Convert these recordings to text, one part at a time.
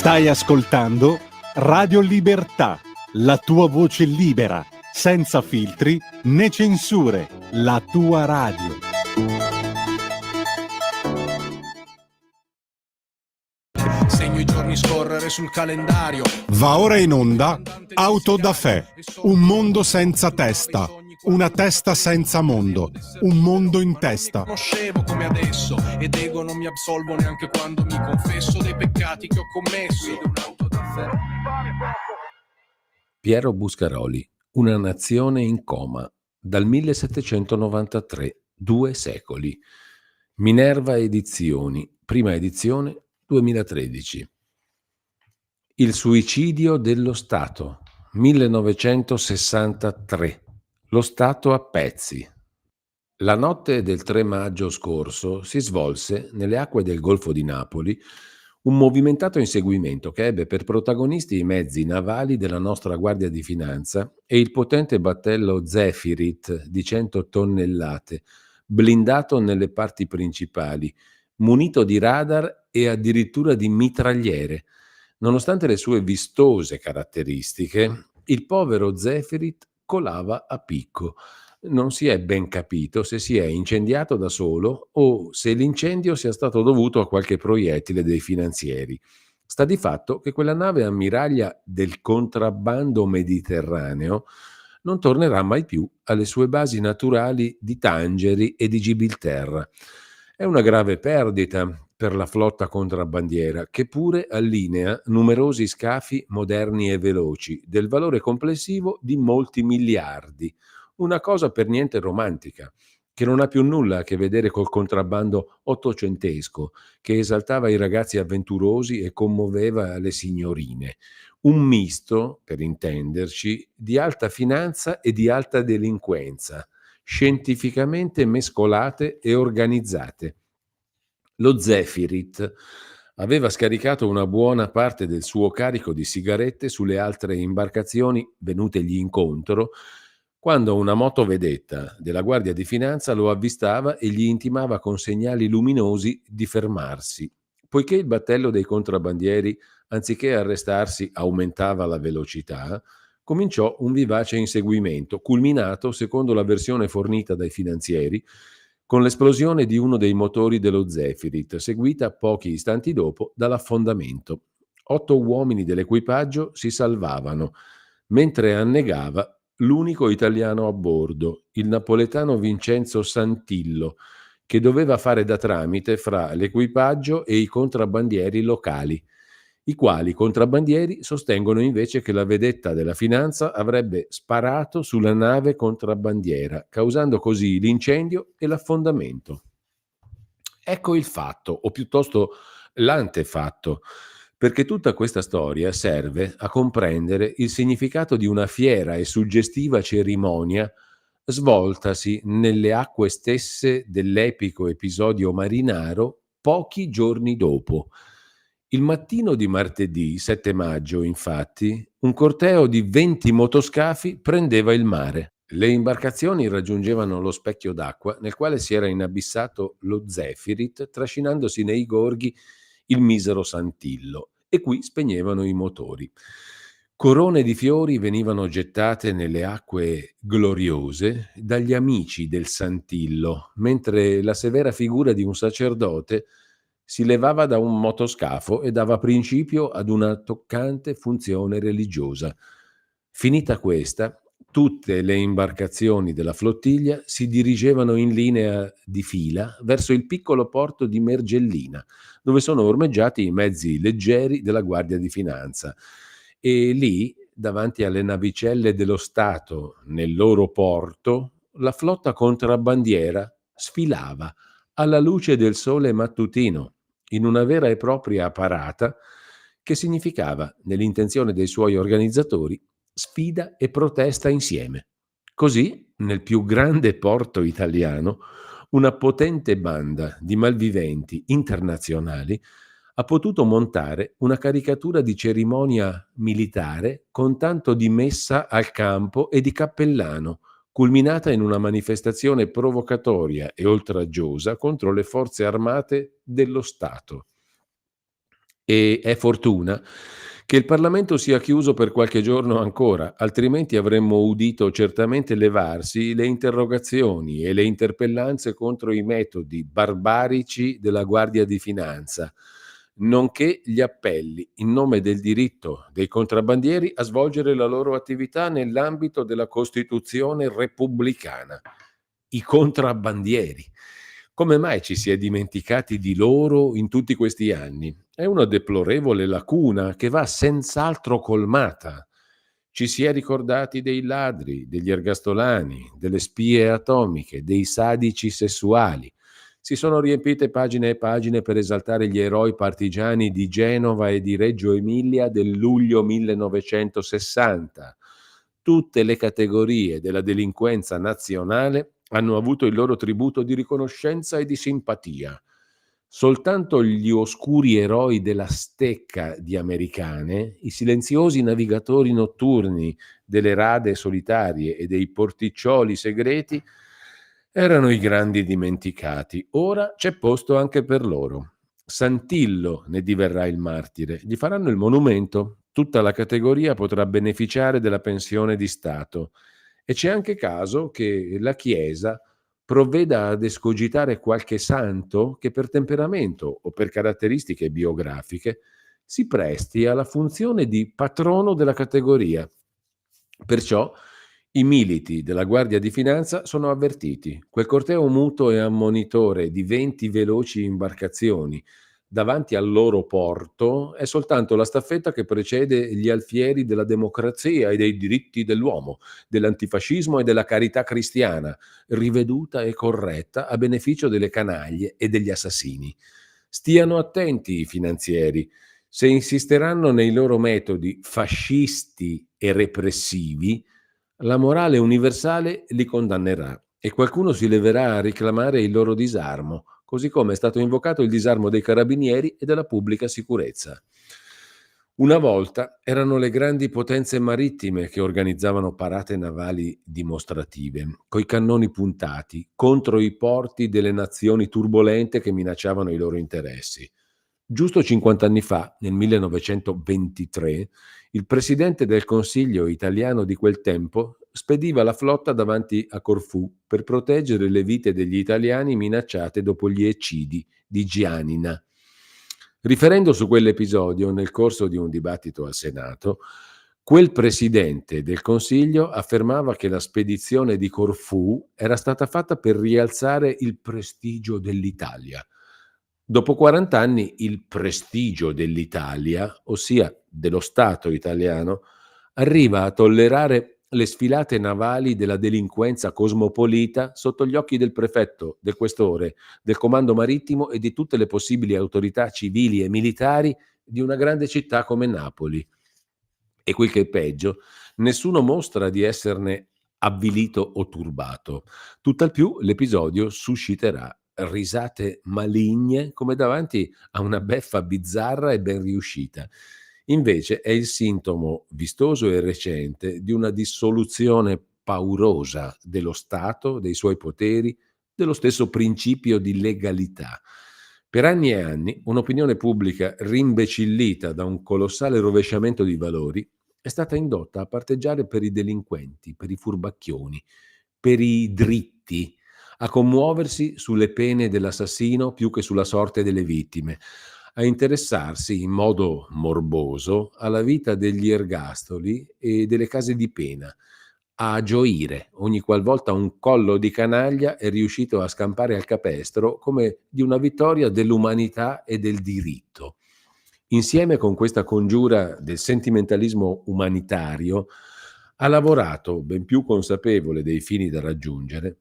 Stai ascoltando Radio Libertà, la tua voce libera, senza filtri né censure, la tua radio. Segno i giorni scorrere sul calendario. Va ora in onda Auto da Fè, un mondo senza testa, una testa senza mondo, un mondo in testa. Conoscevo come adesso ed ego non mi absolvo neanche quando mi confesso dei peccati che ho commesso. Un'auto da Fè. Piero Buscaroli, Una nazione in coma, dal 1793, 2 secoli. Minerva Edizioni, prima edizione 2013. Il suicidio dello Stato, 1963. Lo Stato a pezzi. La notte del 3 maggio scorso si svolse nelle acque del Golfo di Napoli un movimentato inseguimento che ebbe per protagonisti i mezzi navali della nostra Guardia di Finanza e il potente battello Zefirit di 100 tonnellate, blindato nelle parti principali, munito di radar e addirittura di mitragliere. Nonostante le sue vistose caratteristiche, il povero Zefirit colava a picco. Non si è ben capito se si è incendiato da solo o se l'incendio sia stato dovuto a qualche proiettile dei finanzieri. Sta di fatto che quella nave ammiraglia del contrabbando mediterraneo non tornerà mai più alle sue basi naturali di Tangeri e di Gibilterra. È una grave perdita per la flotta contrabbandiera, che pure allinea numerosi scafi moderni e veloci, del valore complessivo di molti miliardi. Una cosa per niente romantica, che non ha più nulla a che vedere col contrabbando ottocentesco, che esaltava i ragazzi avventurosi e commuoveva le signorine. Un misto, per intenderci, di alta finanza e di alta delinquenza, scientificamente mescolate e organizzate. Lo Zefirit aveva scaricato una buona parte del suo carico di sigarette sulle altre imbarcazioni venutegli incontro, quando una motovedetta della Guardia di Finanza lo avvistava e gli intimava con segnali luminosi di fermarsi. Poiché il battello dei contrabbandieri, anziché arrestarsi, aumentava la velocità, cominciò un vivace inseguimento, culminato, secondo la versione fornita dai finanzieri, con l'esplosione di uno dei motori dello Zefirit, seguita pochi istanti dopo dall'affondamento. 8 uomini dell'equipaggio si salvavano, mentre annegava l'unico italiano a bordo, il napoletano Vincenzo Santillo, che doveva fare da tramite fra l'equipaggio e i contrabbandieri locali, i quali contrabbandieri sostengono invece che la vedetta della finanza avrebbe sparato sulla nave contrabbandiera, causando così l'incendio e l'affondamento. Ecco il fatto, o piuttosto l'antefatto, perché tutta questa storia serve a comprendere il significato di una fiera e suggestiva cerimonia svoltasi nelle acque stesse dell'epico episodio marinaro pochi giorni dopo. Il mattino di martedì 7 maggio, infatti, un corteo di 20 motoscafi prendeva il mare. Le imbarcazioni raggiungevano lo specchio d'acqua nel quale si era inabissato lo Zefirit, trascinandosi nei gorghi il misero Santillo, e qui spegnevano i motori. Corone di fiori venivano gettate nelle acque gloriose dagli amici del Santillo, mentre la severa figura di un sacerdote si levava da un motoscafo e dava principio ad una toccante funzione religiosa. Finita questa, tutte le imbarcazioni della flottiglia si dirigevano in linea di fila verso il piccolo porto di Mergellina, dove sono ormeggiati i mezzi leggeri della Guardia di Finanza. E lì, davanti alle navicelle dello Stato nel loro porto, la flotta contrabbandiera sfilava alla luce del sole mattutino, in una vera e propria parata che significava, nell'intenzione dei suoi organizzatori, sfida e protesta insieme. Così, nel più grande porto italiano, una potente banda di malviventi internazionali ha potuto montare una caricatura di cerimonia militare con tanto di messa al campo e di cappellano, culminata in una manifestazione provocatoria e oltraggiosa contro le forze armate dello Stato. E è fortuna che il Parlamento sia chiuso per qualche giorno ancora, altrimenti avremmo udito certamente levarsi le interrogazioni e le interpellanze contro i metodi barbarici della Guardia di Finanza, nonché gli appelli in nome del diritto dei contrabbandieri a svolgere la loro attività nell'ambito della Costituzione repubblicana. I contrabbandieri. Come mai ci si è dimenticati di loro in tutti questi anni? È una deplorevole lacuna che va senz'altro colmata. Ci si è ricordati dei ladri, degli ergastolani, delle spie atomiche, dei sadici sessuali. Si sono riempite pagine e pagine per esaltare gli eroi partigiani di Genova e di Reggio Emilia del luglio 1960. Tutte le categorie della delinquenza nazionale hanno avuto il loro tributo di riconoscenza e di simpatia. Soltanto gli oscuri eroi della stecca di Americane, i silenziosi navigatori notturni delle rade solitarie e dei porticcioli segreti, erano i grandi dimenticati. Ora c'è posto anche per loro. Santillo ne diverrà il martire. Gli faranno il monumento. Tutta la categoria potrà beneficiare della pensione di Stato. E c'è anche caso che la Chiesa provveda ad escogitare qualche santo che per temperamento o per caratteristiche biografiche si presti alla funzione di patrono della categoria. Perciò i militi della Guardia di Finanza sono avvertiti. Quel corteo muto e ammonitore di 20 veloci imbarcazioni davanti al loro porto è soltanto la staffetta che precede gli alfieri della democrazia e dei diritti dell'uomo, dell'antifascismo e della carità cristiana, riveduta e corretta a beneficio delle canaglie e degli assassini. Stiano attenti i finanzieri. Se insisteranno nei loro metodi fascisti e repressivi, la morale universale li condannerà e qualcuno si leverà a reclamare il loro disarmo, così come è stato invocato il disarmo dei carabinieri e della pubblica sicurezza. Una volta erano le grandi potenze marittime che organizzavano parate navali dimostrative, coi cannoni puntati, contro i porti delle nazioni turbolente che minacciavano i loro interessi. Giusto 50 anni fa, nel 1923, il presidente del Consiglio italiano di quel tempo spediva la flotta davanti a Corfù per proteggere le vite degli italiani minacciate dopo gli eccidi di Gianina. Riferendo su quell'episodio nel corso di un dibattito al Senato, quel presidente del Consiglio affermava che la spedizione di Corfù era stata fatta per rialzare il prestigio dell'Italia. Dopo 40 anni il prestigio dell'Italia, ossia dello Stato italiano, arriva a tollerare le sfilate navali della delinquenza cosmopolita sotto gli occhi del prefetto, del questore, del comando marittimo e di tutte le possibili autorità civili e militari di una grande città come Napoli. E quel che è peggio, nessuno mostra di esserne avvilito o turbato. Tutt'al più l'episodio susciterà risate maligne come davanti a una beffa bizzarra e ben riuscita. Invece è il sintomo vistoso e recente di una dissoluzione paurosa dello Stato, dei suoi poteri, dello stesso principio di legalità. Per anni e anni un'opinione pubblica rimbecillita da un colossale rovesciamento di valori è stata indotta a parteggiare per i delinquenti, per i furbacchioni, per i dritti, a commuoversi sulle pene dell'assassino più che sulla sorte delle vittime, a interessarsi in modo morboso alla vita degli ergastoli e delle case di pena, a gioire ogni qualvolta un collo di canaglia è riuscito a scampare al capestro come di una vittoria dell'umanità e del diritto. Insieme con questa congiura del sentimentalismo umanitario, ha lavorato, ben più consapevole dei fini da raggiungere,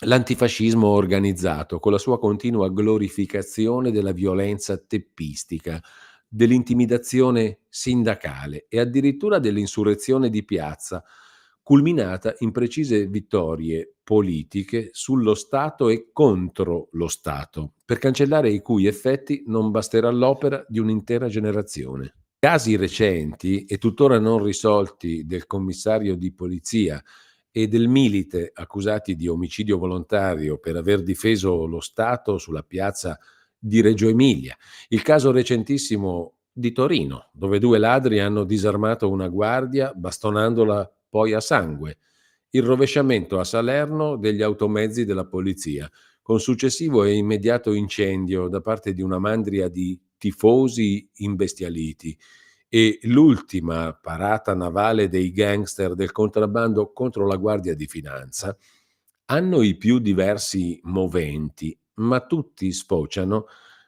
l'antifascismo organizzato con la sua continua glorificazione della violenza teppistica, dell'intimidazione sindacale e addirittura dell'insurrezione di piazza, culminata in precise vittorie politiche sullo Stato e contro lo Stato, per cancellare i cui effetti non basterà l'opera di un'intera generazione. Casi recenti e tuttora non risolti del commissario di polizia e del milite accusati di omicidio volontario per aver difeso lo Stato sulla piazza di Reggio Emilia, il caso recentissimo di Torino, dove 2 ladri hanno disarmato una guardia bastonandola poi a sangue, il rovesciamento a Salerno degli automezzi della polizia, con successivo e immediato incendio da parte di una mandria di tifosi imbestialiti, e l'ultima parata navale dei gangster del contrabbando contro la Guardia di Finanza, hanno i più diversi moventi, ma tutti sfociano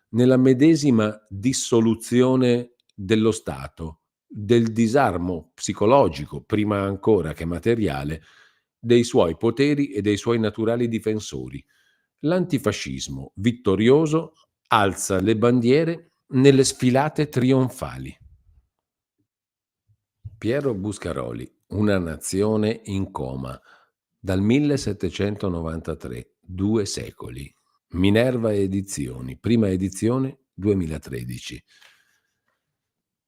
nella medesima dissoluzione dello Stato, del disarmo psicologico, prima ancora che materiale, dei suoi poteri e dei suoi naturali difensori. L'antifascismo vittorioso alza le bandiere nelle sfilate trionfali. Piero Buscaroli, Una nazione in coma, dal 1793, 2 secoli. Minerva Edizioni, prima edizione 2013.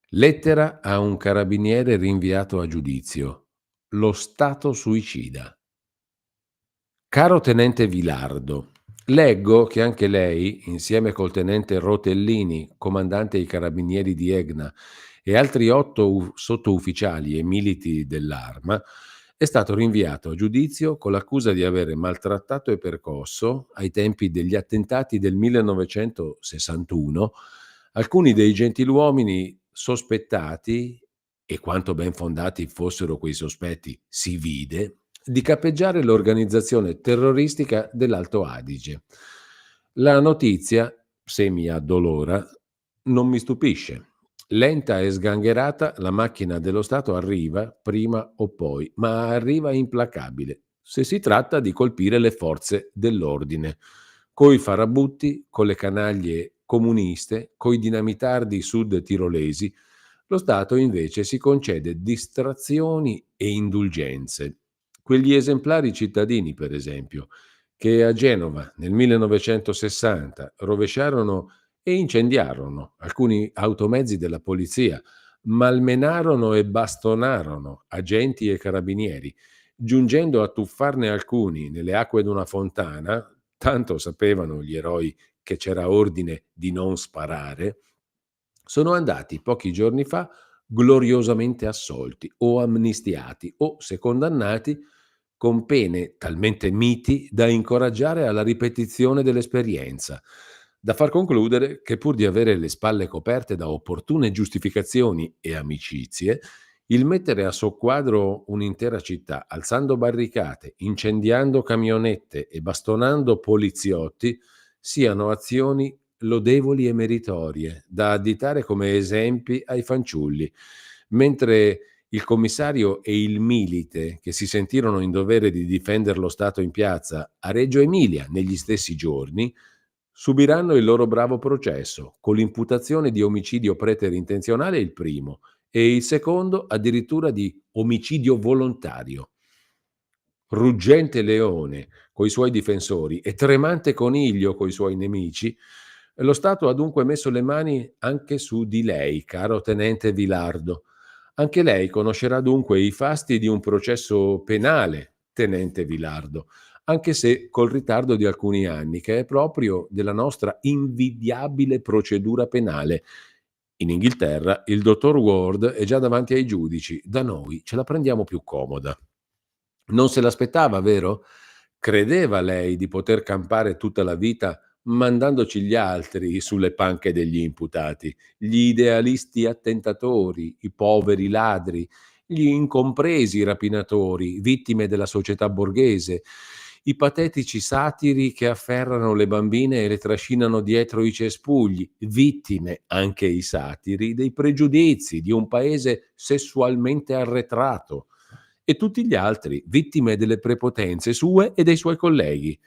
Lettera a un carabiniere rinviato a giudizio. Lo Stato suicida. Caro tenente Vilardo, leggo che anche lei, insieme col tenente Rotellini, comandante ai carabinieri di Egna, e altri 8 sottoufficiali e militi dell'Arma, è stato rinviato a giudizio con l'accusa di avere maltrattato e percosso, ai tempi degli attentati del 1961, alcuni dei gentiluomini sospettati, e quanto ben fondati fossero quei sospetti si vide, di capeggiare l'organizzazione terroristica dell'Alto Adige. La notizia, se mi addolora, non mi stupisce. Lenta e sgangherata, la macchina dello Stato arriva prima o poi, ma arriva implacabile, se si tratta di colpire le forze dell'ordine, coi farabutti, con le canaglie comuniste, coi dinamitardi sud tirolesi. Lo Stato invece si concede distrazioni e indulgenze. Quegli esemplari cittadini, per esempio, che a Genova nel 1960 rovesciarono e incendiarono alcuni automezzi della polizia, malmenarono e bastonarono agenti e carabinieri, giungendo a tuffarne alcuni nelle acque d'una fontana, tanto sapevano gli eroi che c'era ordine di non sparare, sono andati pochi giorni fa gloriosamente assolti o amnistiati o, se condannati, con pene talmente miti da incoraggiare alla ripetizione dell'esperienza, da far concludere che, pur di avere le spalle coperte da opportune giustificazioni e amicizie, il mettere a soqquadro un'intera città, alzando barricate, incendiando camionette e bastonando poliziotti, siano azioni lodevoli e meritorie, da additare come esempi ai fanciulli, mentre il commissario e il milite, che si sentirono in dovere di difendere lo Stato in piazza a Reggio Emilia negli stessi giorni, subiranno il loro bravo processo, con l'imputazione di omicidio preterintenzionale il primo, e il secondo addirittura di omicidio volontario. Ruggente leone coi suoi difensori e tremante coniglio coi suoi nemici, lo Stato ha dunque messo le mani anche su di lei, caro tenente Vilardo. Anche lei conoscerà dunque i fasti di un processo penale, tenente Vilardo, anche se col ritardo di alcuni anni, che è proprio della nostra invidiabile procedura penale. In Inghilterra il dottor Ward è già davanti ai giudici, da noi ce la prendiamo più comoda. Non se l'aspettava, vero? Credeva lei di poter campare tutta la vita mandandoci gli altri sulle panche degli imputati, gli idealisti attentatori, i poveri ladri, gli incompresi rapinatori, vittime della società borghese, i patetici satiri che afferrano le bambine e le trascinano dietro i cespugli, vittime, anche i satiri, dei pregiudizi di un paese sessualmente arretrato, e tutti gli altri, vittime delle prepotenze sue e dei suoi colleghi.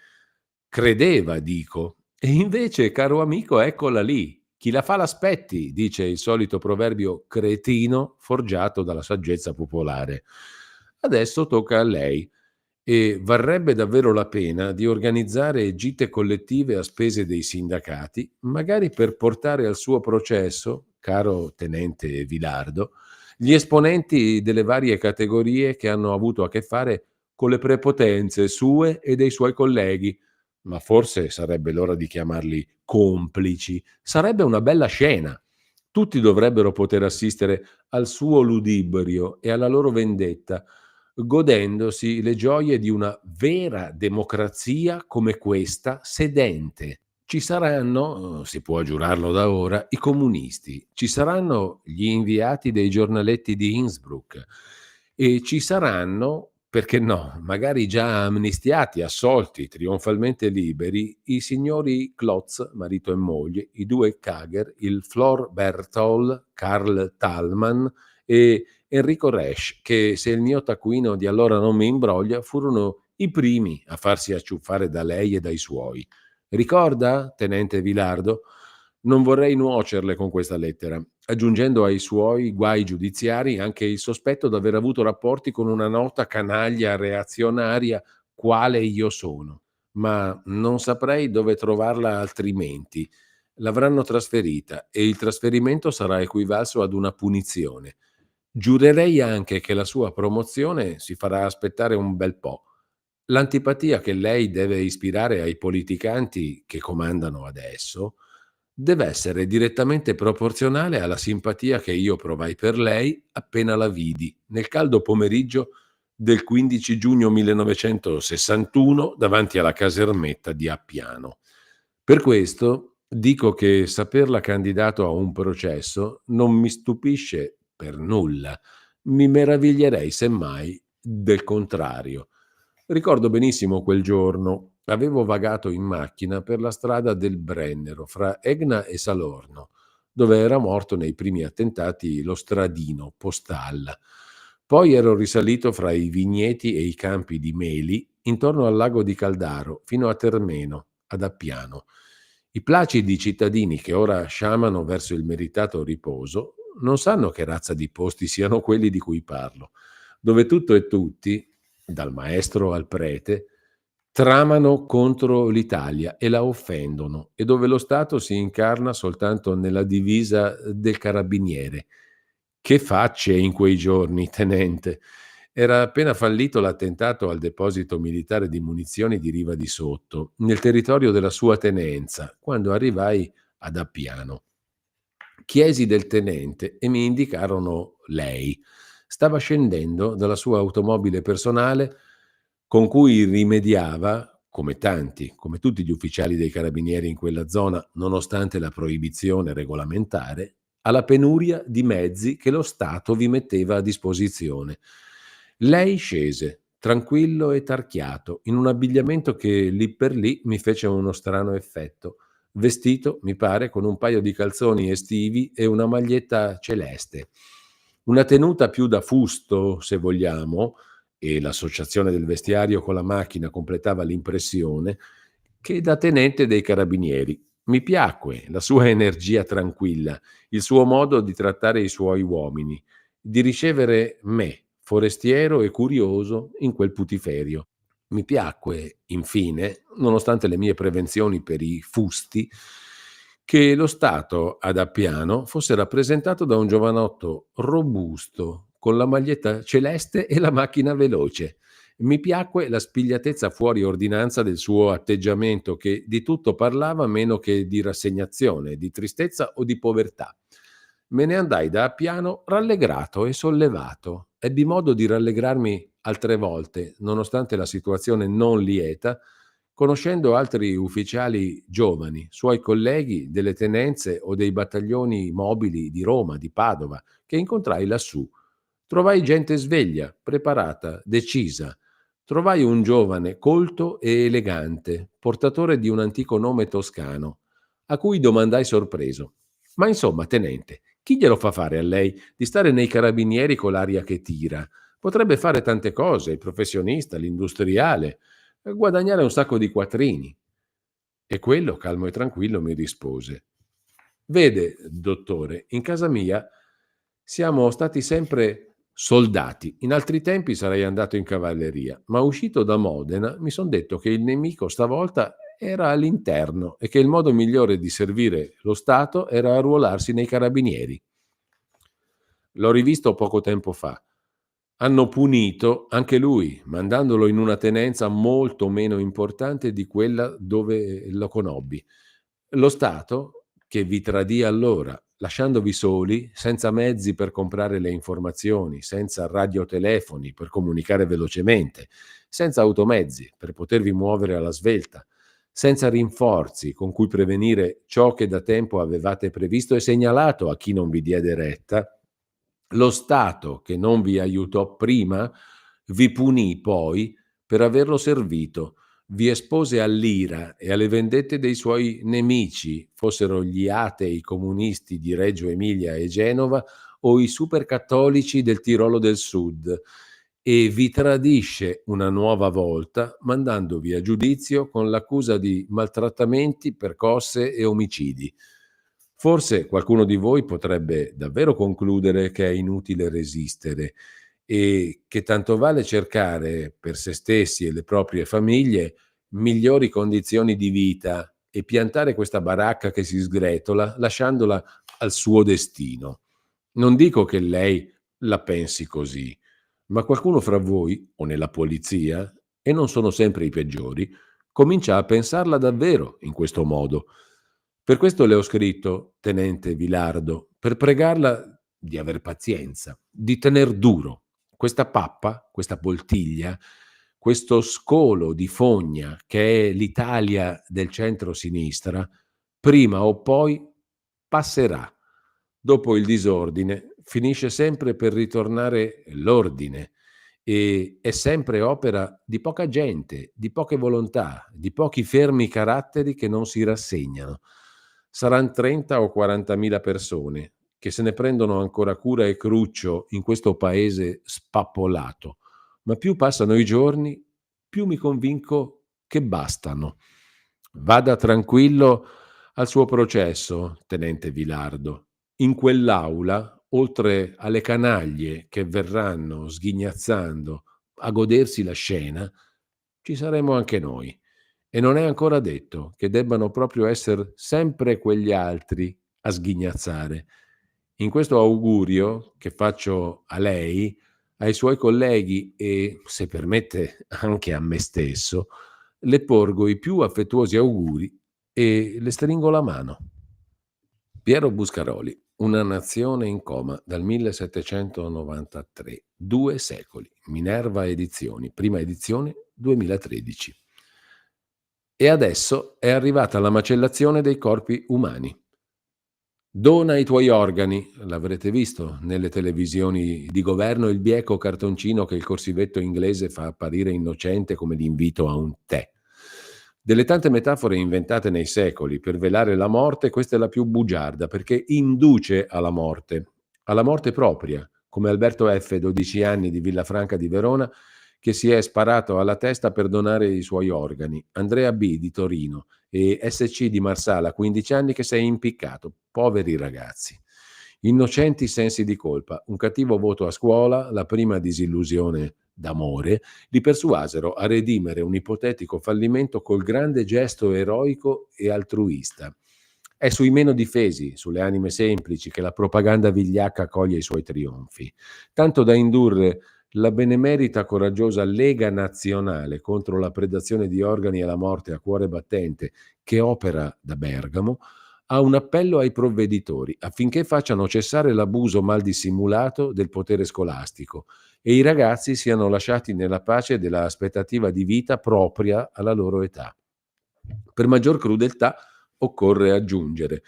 Credeva, dico. E invece, caro amico, eccola lì. Chi la fa l'aspetti, dice il solito proverbio cretino forgiato dalla saggezza popolare. Adesso tocca a lei, e varrebbe davvero la pena di organizzare gite collettive a spese dei sindacati, magari per portare al suo processo, caro tenente Vilardo, gli esponenti delle varie categorie che hanno avuto a che fare con le prepotenze sue e dei suoi colleghi, ma forse sarebbe l'ora di chiamarli complici. Sarebbe una bella scena. Tutti dovrebbero poter assistere al suo ludibrio e alla loro vendetta, godendosi le gioie di una vera democrazia come questa sedente. Ci saranno, si può giurarlo da ora, i comunisti, ci saranno gli inviati dei giornaletti di Innsbruck e ci saranno, perché no, magari già amnistiati, assolti, trionfalmente liberi, i signori Klotz, marito e moglie, i due Kager, il Flor Berthold, Karl Thalmann e Enrico Resch, che, se il mio taccuino di allora non mi imbroglia, furono i primi a farsi acciuffare da lei e dai suoi. Ricorda, tenente Vilardo? Non vorrei nuocerle con questa lettera, aggiungendo ai suoi guai giudiziari anche il sospetto d'aver avuto rapporti con una nota canaglia reazionaria quale io sono. Ma non saprei dove trovarla altrimenti. L'avranno trasferita e il trasferimento sarà equivalso ad una punizione. Giurerei anche che la sua promozione si farà aspettare un bel po'. L'antipatia che lei deve ispirare ai politicanti che comandano adesso deve essere direttamente proporzionale alla simpatia che io provai per lei appena la vidi nel caldo pomeriggio del 15 giugno 1961 davanti alla casermetta di Appiano. Per questo dico che saperla candidato a un processo non mi stupisce per nulla, mi meraviglierei semmai del contrario. Ricordo benissimo quel giorno. Avevo vagato in macchina per la strada del Brennero, fra Egna e Salorno, dove era morto nei primi attentati lo stradino Postal. Poi ero risalito fra i vigneti e i campi di meli intorno al lago di Caldaro, fino a Termeno, ad Appiano. I placidi cittadini che ora sciamano verso il meritato riposo non sanno che razza di posti siano quelli di cui parlo, dove tutto e tutti, dal maestro al prete, tramano contro l'Italia e la offendono, e dove lo Stato si incarna soltanto nella divisa del carabiniere. Che facce in quei giorni, tenente! Era appena fallito l'attentato al deposito militare di munizioni di Riva di Sotto, nel territorio della sua tenenza, quando arrivai ad Appiano. Chiesi del tenente e mi indicarono lei. Stava scendendo dalla sua automobile personale con cui rimediava, come tanti, come tutti gli ufficiali dei carabinieri in quella zona, nonostante la proibizione regolamentare, alla penuria di mezzi che lo Stato vi metteva a disposizione. Lei scese, tranquillo e tarchiato, in un abbigliamento che lì per lì mi fece uno strano effetto. Vestito, mi pare, con un paio di calzoni estivi e una maglietta celeste. Una tenuta più da fusto, se vogliamo, e l'associazione del vestiario con la macchina completava l'impressione, che da tenente dei carabinieri. Mi piacque la sua energia tranquilla, il suo modo di trattare i suoi uomini, di ricevere me, forestiero e curioso, in quel putiferio. Mi piacque, infine, nonostante le mie prevenzioni per i fusti, che lo Stato ad Appiano fosse rappresentato da un giovanotto robusto, con la maglietta celeste e la macchina veloce. Mi piacque la spigliatezza fuori ordinanza del suo atteggiamento, che di tutto parlava meno che di rassegnazione, di tristezza o di povertà. Me ne andai da Appiano rallegrato e sollevato. Ebbi modo di rallegrarmi altre volte, nonostante la situazione non lieta, conoscendo altri ufficiali giovani, suoi colleghi delle tenenze o dei battaglioni mobili di Roma, di Padova, che incontrai lassù. Trovai gente sveglia, preparata, decisa. Trovai un giovane colto e elegante, portatore di un antico nome toscano, a cui domandai sorpreso: «Ma insomma, tenente, chi glielo fa fare a lei di stare nei carabinieri con l'aria che tira? Potrebbe fare tante cose, il professionista, l'industriale, guadagnare un sacco di quattrini». E quello, calmo e tranquillo, mi rispose: «Vede, dottore, in casa mia siamo stati sempre soldati. In altri tempi sarei andato in cavalleria, ma uscito da Modena mi son detto che il nemico stavolta era all'interno e che il modo migliore di servire lo Stato era arruolarsi nei carabinieri. L'ho rivisto poco tempo fa. hanno punito anche lui, mandandolo in una tenenza molto meno importante di quella dove lo conobbi. Lo Stato che vi tradì allora, lasciandovi soli, senza mezzi per comprare le informazioni, senza radiotelefoni per comunicare velocemente, senza automezzi per potervi muovere alla svelta, senza rinforzi con cui prevenire ciò che da tempo avevate previsto e segnalato a chi non vi diede retta, lo Stato che non vi aiutò prima vi punì poi per averlo servito, vi espose all'ira e alle vendette dei suoi nemici, fossero gli atei comunisti di Reggio Emilia e Genova o i supercattolici del Tirolo del Sud, e vi tradisce una nuova volta mandandovi a giudizio con l'accusa di maltrattamenti, percosse e omicidi. Forse qualcuno di voi potrebbe davvero concludere che è inutile resistere e che tanto vale cercare per se stessi e le proprie famiglie migliori condizioni di vita e piantare questa baracca che si sgretola lasciandola al suo destino. Non dico che lei la pensi così, ma qualcuno fra voi o nella polizia, e non sono sempre i peggiori, comincia a pensarla davvero in questo modo. Per questo le ho scritto, tenente Vilardo, per pregarla di aver pazienza, di tener duro. Questa pappa, questa poltiglia, questo scolo di fogna che è l'Italia del centro-sinistra, prima o poi passerà. Dopo il disordine finisce sempre per ritornare l'ordine e è sempre opera di poca gente, di poche volontà, di pochi fermi caratteri che non si rassegnano. Saranno 30 o 40.000 persone che se ne prendono ancora cura e cruccio in questo paese spappolato, ma più passano i giorni, più mi convinco che bastano. Vada tranquillo al suo processo, tenente Vilardo. In quell'aula, oltre alle canaglie che verranno sghignazzando a godersi la scena, ci saremo anche noi. E non è ancora detto che debbano proprio essere sempre quegli altri a sghignazzare. In questo augurio che faccio a lei, ai suoi colleghi e, se permette, anche a me stesso, le porgo i più affettuosi auguri e le stringo la mano. Piero Buscaroli, Una nazione in coma, dal 1793, 2 secoli, Minerva Edizioni, prima edizione 2013. E adesso è arrivata la macellazione dei corpi umani. Dona i tuoi organi, l'avrete visto nelle televisioni di governo, il bieco cartoncino che il corsivetto inglese fa apparire innocente come l'invito a un tè. Delle tante metafore inventate nei secoli per velare la morte, questa è la più bugiarda perché induce alla morte propria, come Alberto F., 12 anni, di Villafranca di Verona, che si è sparato alla testa per donare i suoi organi, Andrea B. di Torino e SC di Marsala, 15 anni, che si è impiccato. Poveri ragazzi. Innocenti sensi di colpa, un cattivo voto a scuola, la prima disillusione d'amore, li persuasero a redimere un ipotetico fallimento col grande gesto eroico e altruista. È sui meno difesi, sulle anime semplici, che la propaganda vigliacca coglie i suoi trionfi, tanto da indurre la benemerita coraggiosa Lega Nazionale contro la predazione di organi e la morte a cuore battente, che opera da Bergamo, a un appello ai provveditori affinché facciano cessare l'abuso mal dissimulato del potere scolastico e i ragazzi siano lasciati nella pace della aspettativa di vita propria alla loro età. Per maggior crudeltà occorre aggiungere: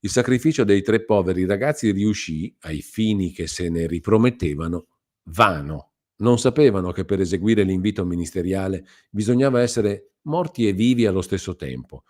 il sacrificio dei 3 poveri ragazzi riuscì, ai fini che se ne ripromettevano, vano. Non sapevano che per eseguire l'invito ministeriale bisognava essere morti e vivi allo stesso tempo.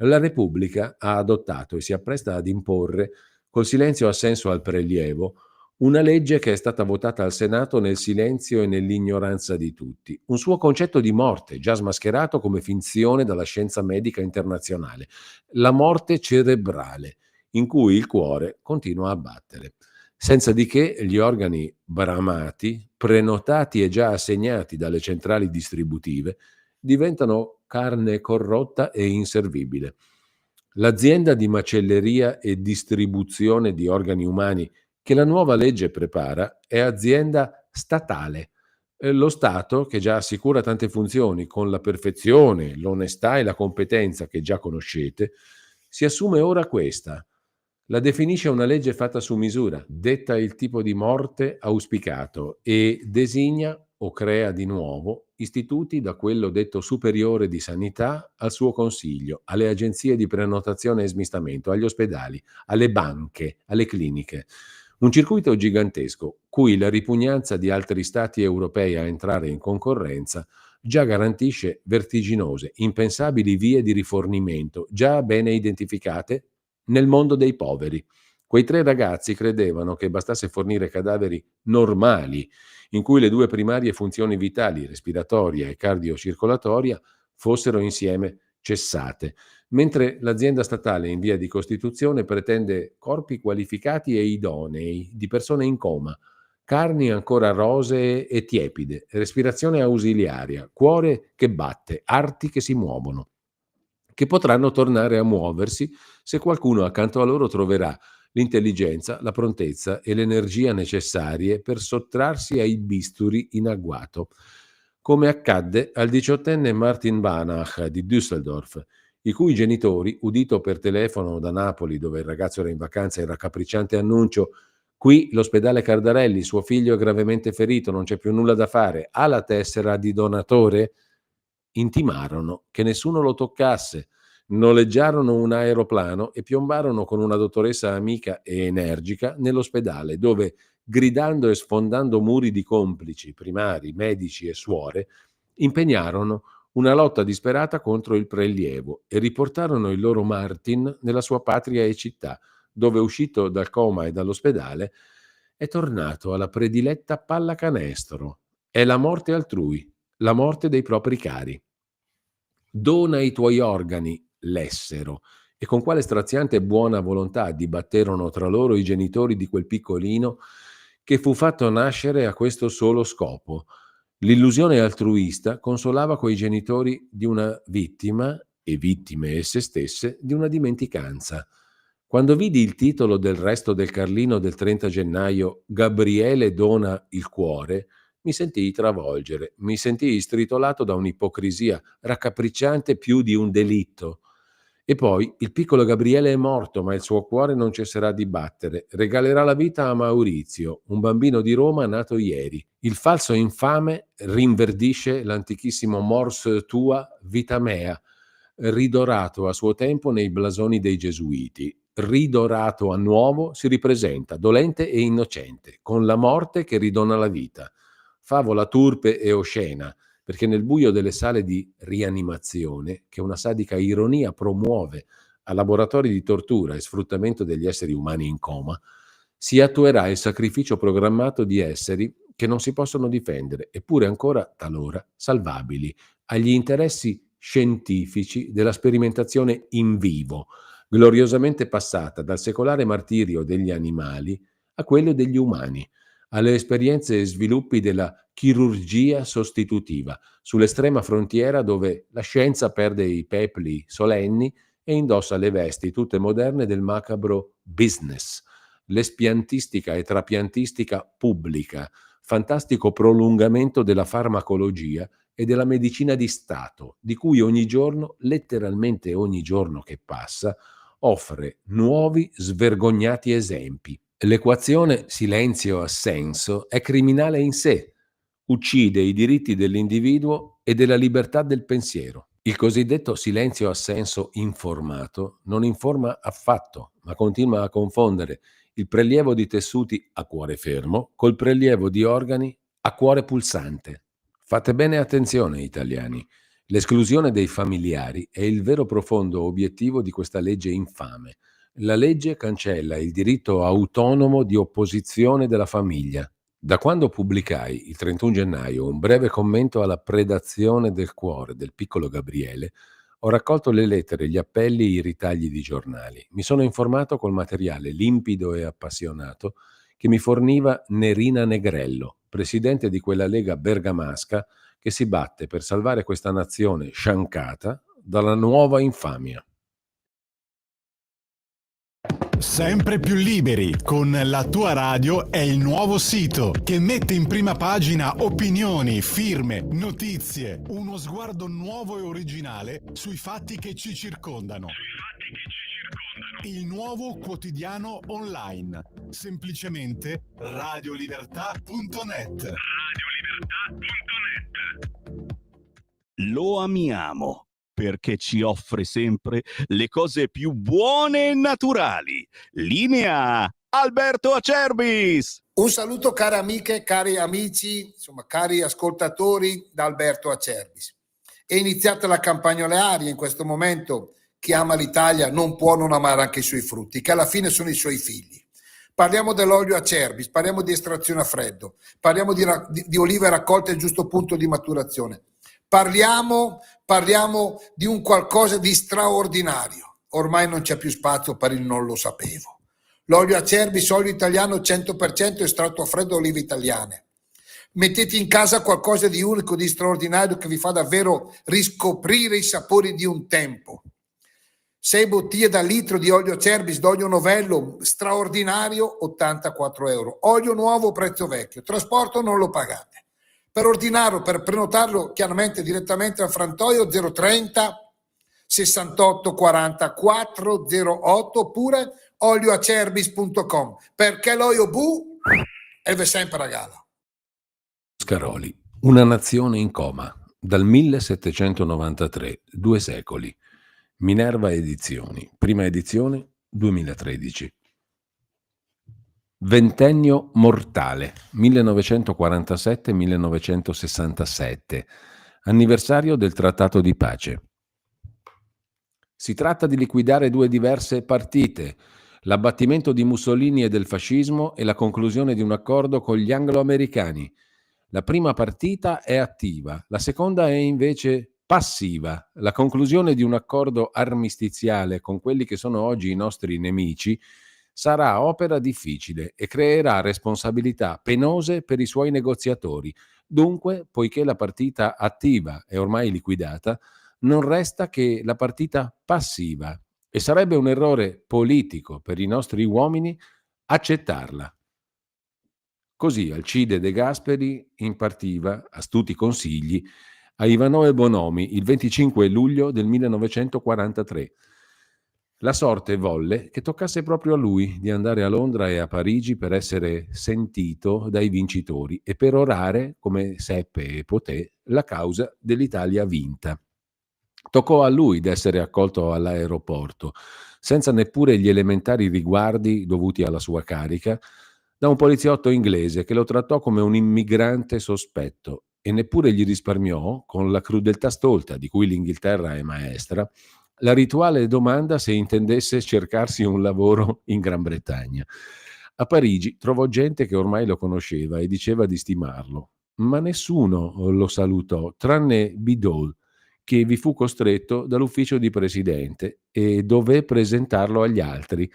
La Repubblica ha adottato e si appresta ad imporre, col silenzio assenso al prelievo, una legge che è stata votata al Senato nel silenzio e nell'ignoranza di tutti. Un suo concetto di morte, già smascherato come finzione dalla scienza medica internazionale. La morte cerebrale, in cui il cuore continua a battere. Senza di che gli organi bramati, prenotati e già assegnati dalle centrali distributive, diventano carne corrotta e inservibile. L'azienda di macelleria e distribuzione di organi umani che la nuova legge prepara è azienda statale. Lo Stato, che già assicura tante funzioni con la perfezione, l'onestà e la competenza che già conoscete, si assume ora questa. La definisce una legge fatta su misura, detta il tipo di morte auspicato e designa o crea di nuovo istituti da quello detto superiore di sanità al suo consiglio, alle agenzie di prenotazione e smistamento, agli ospedali, alle banche, alle cliniche. Un circuito gigantesco, cui la ripugnanza di altri stati europei a entrare in concorrenza già garantisce vertiginose, impensabili vie di rifornimento, già bene identificate nel mondo dei poveri. Quei 3 ragazzi credevano che bastasse fornire cadaveri normali, in cui le 2 primarie funzioni vitali, respiratoria e cardiocircolatoria, fossero insieme cessate, mentre l'azienda statale in via di costituzione pretende corpi qualificati e idonei di persone in coma, carni ancora rosee e tiepide, respirazione ausiliaria, cuore che batte, arti che si muovono, che potranno tornare a muoversi se qualcuno accanto a loro troverà l'intelligenza, la prontezza e l'energia necessarie per sottrarsi ai bisturi in agguato, come accadde al 18enne Martin Banach di Düsseldorf, i cui genitori, udito per telefono da Napoli, dove il ragazzo era in vacanza, il raccapricciante annuncio: qui l'ospedale Cardarelli, suo figlio è gravemente ferito, non c'è più nulla da fare, ha la tessera di donatore? Intimarono che nessuno lo toccasse, noleggiarono un aeroplano e piombarono con una dottoressa amica e energica nell'ospedale, dove, gridando e sfondando muri di complici, primari, medici e suore, impegnarono una lotta disperata contro il prelievo e riportarono il loro Martin nella sua patria e città, dove, uscito dal coma e dall'ospedale, è tornato alla prediletta pallacanestro. È la morte altrui, la morte dei propri cari. Dona i tuoi organi, lessero, e con quale straziante buona volontà dibatterono tra loro i genitori di quel piccolino che fu fatto nascere a questo solo scopo. L'illusione altruista consolava quei genitori di una vittima, e vittime esse stesse, di una dimenticanza. Quando vidi il titolo del Resto del Carlino del 30 gennaio, Gabriele dona il cuore, mi sentii travolgere, mi sentii stritolato da un'ipocrisia raccapricciante più di un delitto. E poi il piccolo Gabriele è morto, ma il suo cuore non cesserà di battere. Regalerà la vita a Maurizio, un bambino di Roma nato ieri. Il falso infame rinverdisce l'antichissimo Mors tua vita mea, ridorato a suo tempo nei blasoni dei Gesuiti. Ridorato a nuovo si ripresenta, dolente e innocente, con la morte che ridona la vita. Favola turpe e oscena, perché nel buio delle sale di rianimazione, che una sadica ironia promuove a laboratori di tortura e sfruttamento degli esseri umani in coma, si attuerà il sacrificio programmato di esseri che non si possono difendere, eppure ancora talora salvabili, agli interessi scientifici della sperimentazione in vivo, gloriosamente passata dal secolare martirio degli animali a quello degli umani, alle esperienze e sviluppi della chirurgia sostitutiva, sull'estrema frontiera dove la scienza perde i pepli solenni e indossa le vesti tutte moderne del macabro business, l'espiantistica e trapiantistica pubblica, fantastico prolungamento della farmacologia e della medicina di Stato, di cui ogni giorno, letteralmente ogni giorno che passa, offre nuovi svergognati esempi. L'equazione silenzio-assenso è criminale in sé, uccide i diritti dell'individuo e della libertà del pensiero. Il cosiddetto silenzio-assenso informato non informa affatto, ma continua a confondere il prelievo di tessuti a cuore fermo col prelievo di organi a cuore pulsante. Fate bene attenzione, italiani. L'esclusione dei familiari è il vero profondo obiettivo di questa legge infame. La legge cancella il diritto autonomo di opposizione della famiglia. Da quando pubblicai il 31 gennaio un breve commento alla predazione del cuore del piccolo Gabriele, ho raccolto le lettere, gli appelli e i ritagli di giornali. Mi sono informato col materiale limpido e appassionato che mi forniva Nerina Negrello, presidente di quella lega bergamasca che si batte per salvare questa nazione sciancata dalla nuova infamia. Sempre più liberi con La tua radio è il nuovo sito che mette in prima pagina opinioni, firme, notizie, uno sguardo nuovo e originale sui fatti che ci circondano. Il nuovo quotidiano online, semplicemente radiolibertà.net. Lo amiamo perché ci offre sempre le cose più buone e naturali. Linea Alberto Acerbis. Un saluto cari amiche, cari amici, insomma cari ascoltatori da Alberto Acerbis. È iniziata la campagna olearia in questo momento. Chi ama l'Italia non può non amare anche i suoi frutti, che alla fine sono i suoi figli. Parliamo dell'olio Acerbis, parliamo di estrazione a freddo, parliamo di olive raccolte al giusto punto di maturazione. Parliamo di un qualcosa di straordinario. Ormai non c'è più spazio per il non lo sapevo. L'olio Acerbis, olio italiano 100% estratto a freddo olive italiane. Mettete in casa qualcosa di unico, di straordinario che vi fa davvero riscoprire i sapori di un tempo. 6 bottiglie da litro di olio Acerbis, d'olio novello, straordinario, 84 euro. Olio nuovo, prezzo vecchio. Trasporto non lo pagate. Per ordinarlo, per prenotarlo chiaramente direttamente al frantoio 030 68 40 408 oppure olioacerbis.com, perché l'olio bu e ve sempre regala. Scaroli, una nazione in coma, dal 1793, 2 secoli. Minerva Edizioni, prima edizione 2013. Ventennio mortale, 1947-1967, anniversario del Trattato di pace. Si tratta di liquidare 2 diverse partite, l'abbattimento di Mussolini e del fascismo e la conclusione di un accordo con gli anglo-americani. La prima partita è attiva, la seconda è invece passiva. La conclusione di un accordo armistiziale con quelli che sono oggi i nostri nemici sarà opera difficile e creerà responsabilità penose per i suoi negoziatori. Dunque, poiché la partita attiva è ormai liquidata, non resta che la partita passiva e sarebbe un errore politico per i nostri uomini accettarla. Così Alcide De Gasperi impartiva astuti consigli a Ivanhoe e Bonomi il 25 luglio del 1943. La sorte volle che toccasse proprio a lui di andare a Londra e a Parigi per essere sentito dai vincitori e per orare, come seppe e poté, la causa dell'Italia vinta. Toccò a lui d'essere accolto all'aeroporto, senza neppure gli elementari riguardi dovuti alla sua carica, da un poliziotto inglese che lo trattò come un immigrante sospetto e neppure gli risparmiò, con la crudeltà stolta di cui l'Inghilterra è maestra, la rituale domanda se intendesse cercarsi un lavoro in Gran Bretagna. A Parigi trovò gente che ormai lo conosceva e diceva di stimarlo, ma nessuno lo salutò, tranne Biddle, che vi fu costretto dall'ufficio di presidente e dové presentarlo agli altri.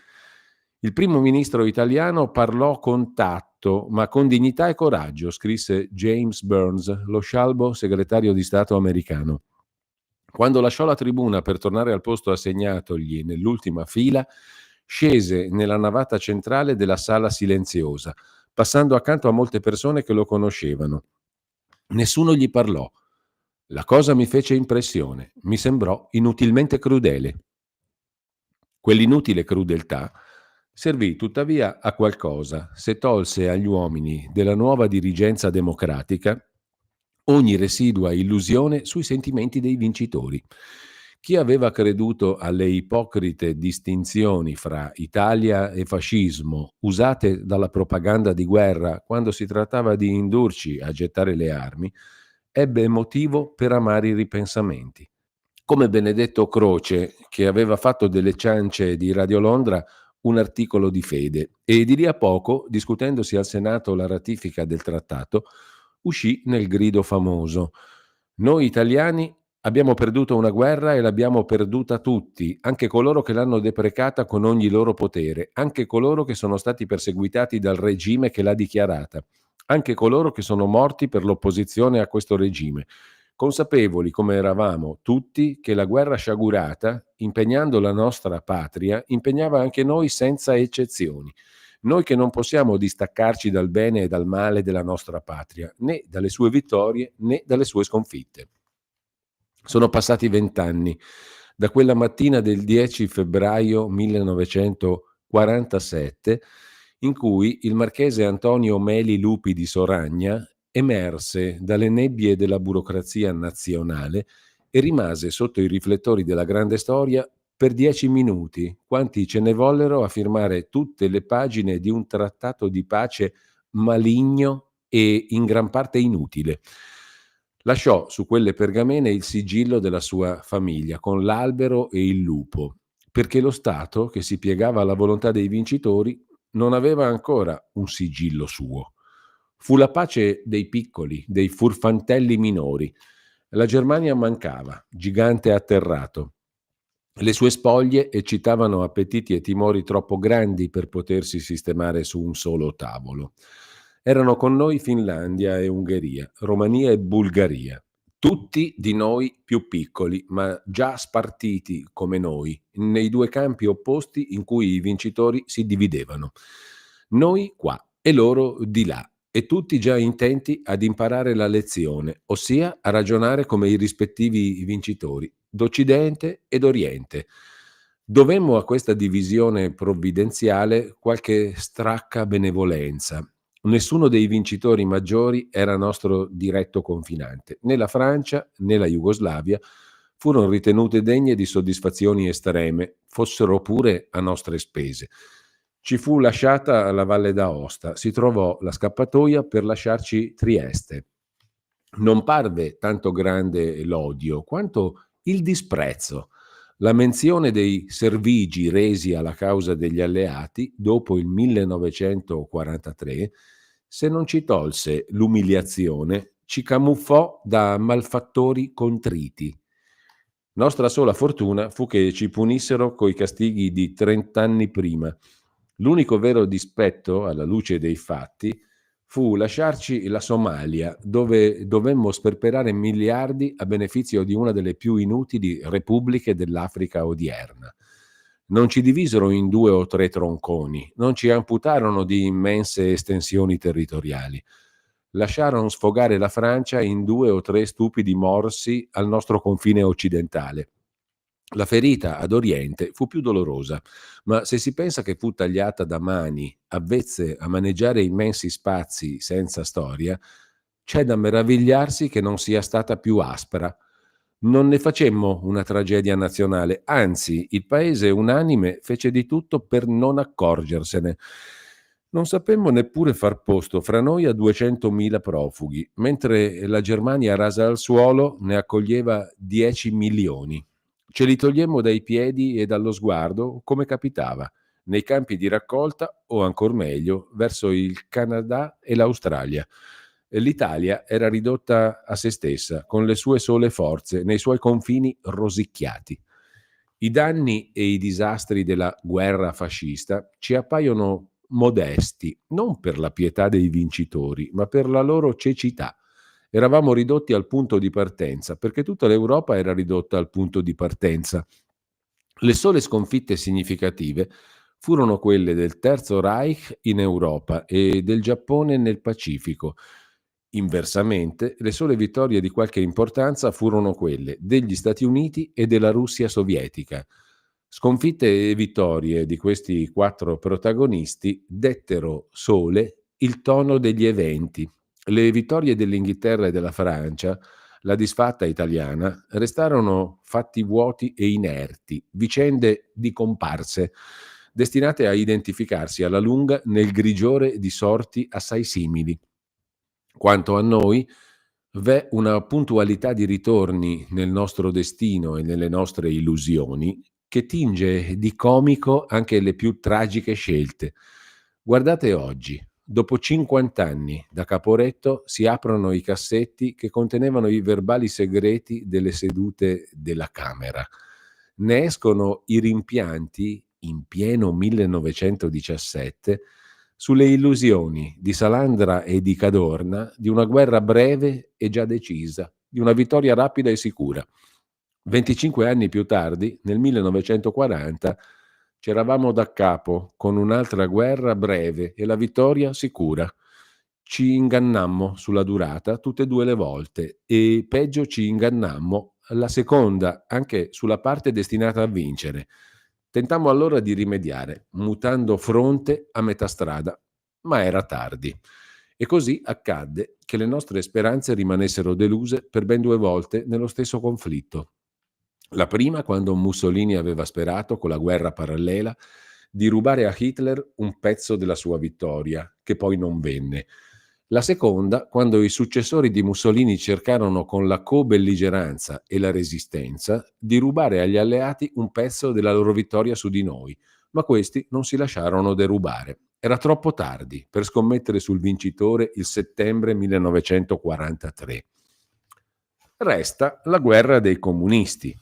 Il primo ministro italiano parlò con tatto, ma con dignità e coraggio, scrisse James Burns, lo scialbo segretario di Stato americano. Quando lasciò la tribuna per tornare al posto assegnatogli nell'ultima fila, scese nella navata centrale della sala silenziosa, passando accanto a molte persone che lo conoscevano. Nessuno gli parlò. La cosa mi fece impressione, mi sembrò inutilmente crudele. Quell'inutile crudeltà servì tuttavia a qualcosa se tolse agli uomini della nuova dirigenza democratica ogni residua illusione sui sentimenti dei vincitori. Chi aveva creduto alle ipocrite distinzioni fra Italia e fascismo usate dalla propaganda di guerra quando si trattava di indurci a gettare le armi, ebbe motivo per amari ripensamenti. Come Benedetto Croce, che aveva fatto delle ciance di Radio Londra un articolo di fede e di lì a poco, discutendosi al Senato la ratifica del trattato, uscì nel grido famoso: noi italiani abbiamo perduto una guerra e l'abbiamo perduta tutti, anche coloro che l'hanno deprecata con ogni loro potere, anche coloro che sono stati perseguitati dal regime che l'ha dichiarata, anche coloro che sono morti per l'opposizione a questo regime. consapevoli come eravamo tutti che la guerra sciagurata, impegnando la nostra patria, impegnava anche noi senza eccezioni. Noi che non possiamo distaccarci dal bene e dal male della nostra patria, né dalle sue vittorie né dalle sue sconfitte. Sono passati 20 anni da quella mattina del 10 febbraio 1947 in cui il marchese Antonio Meli Lupi di Soragna emerse dalle nebbie della burocrazia nazionale e rimase sotto i riflettori della grande storia per 10 minuti, quanti ce ne vollero a firmare tutte le pagine di un trattato di pace maligno e in gran parte inutile. Lasciò su quelle pergamene il sigillo della sua famiglia, con l'albero e il lupo, perché lo Stato, che si piegava alla volontà dei vincitori, non aveva ancora un sigillo suo. Fu la pace dei piccoli, dei furfantelli minori. La Germania mancava, gigante atterrato. Le sue spoglie eccitavano appetiti e timori troppo grandi per potersi sistemare su un solo tavolo. Erano con noi Finlandia e Ungheria, Romania e Bulgaria, tutti di noi più piccoli, ma già spartiti come noi, nei due campi opposti in cui i vincitori si dividevano. Noi qua e loro di là, e tutti già intenti ad imparare la lezione, ossia a ragionare come i rispettivi vincitori, d'Occidente e d'Oriente. Dovemmo a questa divisione provvidenziale qualche stracca benevolenza. Nessuno dei vincitori maggiori era nostro diretto confinante. Né la Francia né la Jugoslavia furono ritenute degne di soddisfazioni estreme, fossero pure a nostre spese. Ci fu lasciata la Valle d'Aosta, si trovò la scappatoia per lasciarci Trieste. Non parve tanto grande l'odio quanto il disprezzo. La menzione dei servigi resi alla causa degli alleati dopo il 1943, se non ci tolse l'umiliazione, ci camuffò da malfattori contriti. Nostra sola fortuna fu che ci punissero coi castighi di 30 anni prima. L'unico vero dispetto, alla luce dei fatti, fu lasciarci la Somalia, dove dovemmo sperperare miliardi a beneficio di una delle più inutili repubbliche dell'Africa odierna. Non ci divisero in 2 o 3 tronconi, non ci amputarono di immense estensioni territoriali. Lasciarono sfogare la Francia in 2 o 3 stupidi morsi al nostro confine occidentale. La ferita ad Oriente fu più dolorosa, ma se si pensa che fu tagliata da mani avvezze a maneggiare immensi spazi senza storia, c'è da meravigliarsi che non sia stata più aspra. Non ne facemmo una tragedia nazionale, anzi, il paese unanime fece di tutto per non accorgersene. Non sapemmo neppure far posto fra noi a 200.000 profughi, mentre la Germania rasa al suolo ne accoglieva 10 milioni. Ce li togliemmo dai piedi e dallo sguardo come capitava, nei campi di raccolta o ancor meglio verso il Canada e l'Australia. L'Italia era ridotta a se stessa, con le sue sole forze, nei suoi confini rosicchiati. I danni e i disastri della guerra fascista ci appaiono modesti, non per la pietà dei vincitori, ma per la loro cecità. Eravamo ridotti al punto di partenza, perché tutta l'Europa era ridotta al punto di partenza. Le sole sconfitte significative furono quelle del Terzo Reich in Europa e del Giappone nel Pacifico. Inversamente, le sole vittorie di qualche importanza furono quelle degli Stati Uniti e della Russia sovietica. Sconfitte e vittorie di questi 4 protagonisti dettero sole il tono degli eventi. Le vittorie dell'Inghilterra e della Francia, la disfatta italiana, restarono fatti vuoti e inerti, vicende di comparse, destinate a identificarsi alla lunga nel grigiore di sorti assai simili. Quanto a noi, v'è una puntualità di ritorni nel nostro destino e nelle nostre illusioni che tinge di comico anche le più tragiche scelte. Guardate oggi, dopo 50 anni da Caporetto si aprono i cassetti che contenevano i verbali segreti delle sedute della Camera. Ne escono i rimpianti, in pieno 1917, sulle illusioni di Salandra e di Cadorna di una guerra breve e già decisa, di una vittoria rapida e sicura. 25 anni più tardi, nel 1940, c'eravamo da capo con un'altra guerra breve e la vittoria sicura. Ci ingannammo sulla durata tutte e due le volte e peggio ci ingannammo la seconda, anche sulla parte destinata a vincere. Tentammo allora di rimediare, mutando fronte a metà strada, ma era tardi. E così accadde che le nostre speranze rimanessero deluse per ben 2 volte nello stesso conflitto. La prima quando Mussolini aveva sperato, con la guerra parallela, di rubare a Hitler un pezzo della sua vittoria, che poi non venne. La seconda quando i successori di Mussolini cercarono con la co-belligeranza e la resistenza di rubare agli alleati un pezzo della loro vittoria su di noi, ma questi non si lasciarono derubare. Era troppo tardi per scommettere sul vincitore il settembre 1943. Resta la guerra dei comunisti.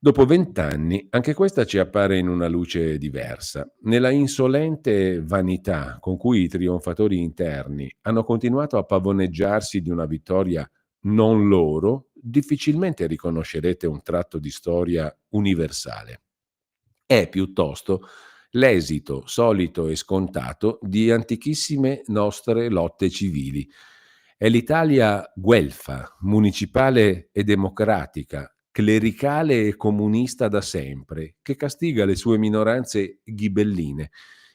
Dopo 20 anni, anche questa ci appare in una luce diversa. Nella insolente vanità con cui i trionfatori interni hanno continuato a pavoneggiarsi di una vittoria non loro, difficilmente riconoscerete un tratto di storia universale. È piuttosto l'esito solito e scontato di antichissime nostre lotte civili. È l'Italia guelfa, municipale e democratica, clericale e comunista da sempre, che castiga le sue minoranze ghibelline,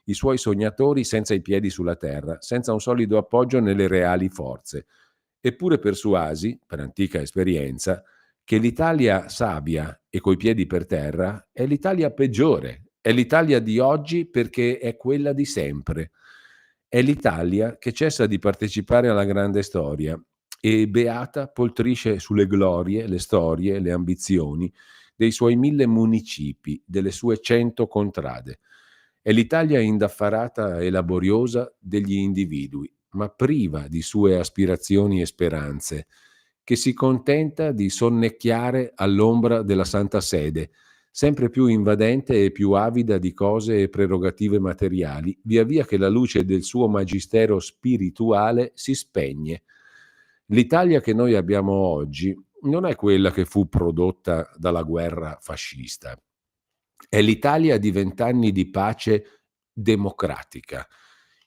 i suoi sognatori senza i piedi sulla terra, senza un solido appoggio nelle reali forze, eppure persuasi, per antica esperienza, che l'Italia savia e coi piedi per terra è l'Italia peggiore, è l'Italia di oggi perché è quella di sempre. È l'Italia che cessa di partecipare alla grande storia e beata poltrisce sulle glorie, le storie, le ambizioni dei suoi 1000 municipi, delle sue 100 contrade. È l'Italia indaffarata e laboriosa degli individui, ma priva di sue aspirazioni e speranze, che si contenta di sonnecchiare all'ombra della Santa Sede, sempre più invadente e più avida di cose e prerogative materiali, via via che la luce del suo magistero spirituale si spegne. L'Italia che noi abbiamo oggi non è quella che fu prodotta dalla guerra fascista. È l'Italia di 20 anni di pace democratica.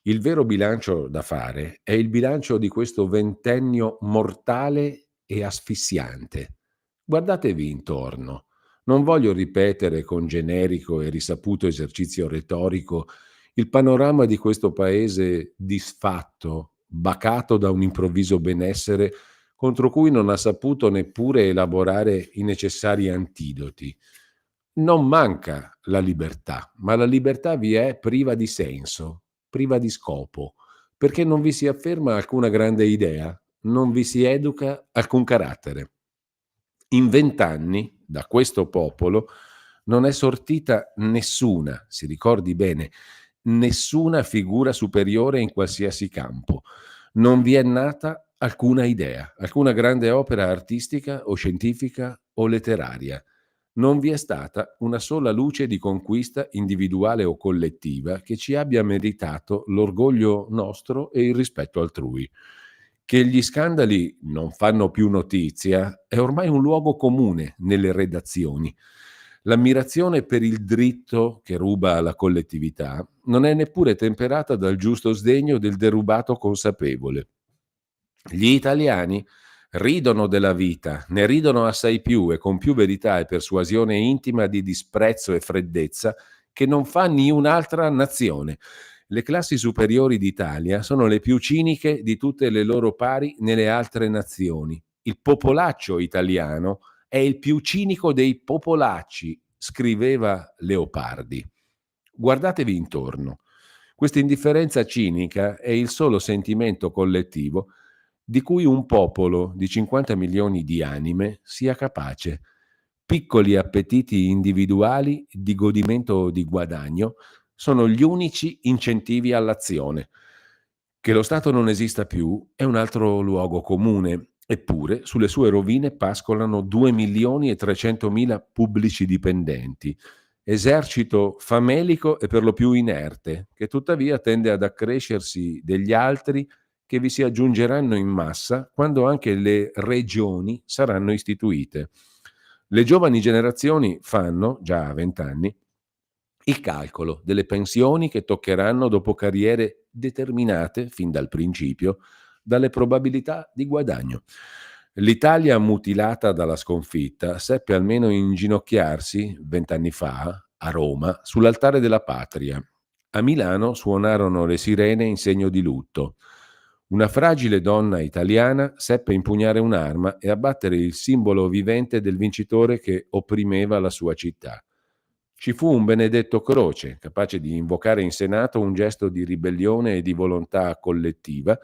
Il vero bilancio da fare è il bilancio di questo ventennio mortale e asfissiante. Guardatevi intorno. Non voglio ripetere con generico e risaputo esercizio retorico il panorama di questo paese disfatto, bacato da un improvviso benessere contro cui non ha saputo neppure elaborare i necessari antidoti. Non manca la libertà, ma la libertà vi è priva di senso, priva di scopo, perché non vi si afferma alcuna grande idea, non vi si educa alcun carattere. In 20 anni, da questo popolo, non è sortita nessuna, si ricordi bene, nessuna figura superiore in qualsiasi campo. Non vi è nata alcuna idea, alcuna grande opera artistica o scientifica o letteraria. Non vi è stata una sola luce di conquista individuale o collettiva che ci abbia meritato l'orgoglio nostro e il rispetto altrui. Che gli scandali non fanno più notizia è ormai un luogo comune nelle redazioni. L'ammirazione per il dritto che ruba alla collettività non è neppure temperata dal giusto sdegno del derubato consapevole. Gli italiani ridono della vita, ne ridono assai più e con più verità e persuasione intima di disprezzo e freddezza che non fa ni un'altra nazione. Le classi superiori d'Italia sono le più ciniche di tutte le loro pari nelle altre nazioni. Il popolaccio italiano è il più cinico dei popolacci, scriveva Leopardi. Guardatevi intorno. Questa indifferenza cinica è il solo sentimento collettivo di cui un popolo di 50 milioni di anime sia capace. Piccoli appetiti individuali di godimento o di guadagno sono gli unici incentivi all'azione. Che lo Stato non esista più è un altro luogo comune, eppure sulle sue rovine pascolano 2.300.000 pubblici dipendenti, esercito famelico e per lo più inerte, che tuttavia tende ad accrescersi degli altri che vi si aggiungeranno in massa quando anche le regioni saranno istituite. Le giovani generazioni fanno, già a 20 anni, il calcolo delle pensioni che toccheranno dopo carriere determinate fin dal principio dalle probabilità di guadagno. L'Italia mutilata dalla sconfitta seppe almeno inginocchiarsi 20 anni fa a Roma sull'altare della patria. A Milano suonarono le sirene in segno di lutto. Una fragile donna italiana seppe impugnare un'arma e abbattere il simbolo vivente del vincitore che opprimeva la sua città. Ci fu un Benedetto Croce, capace di invocare in Senato un gesto di ribellione e di volontà collettiva,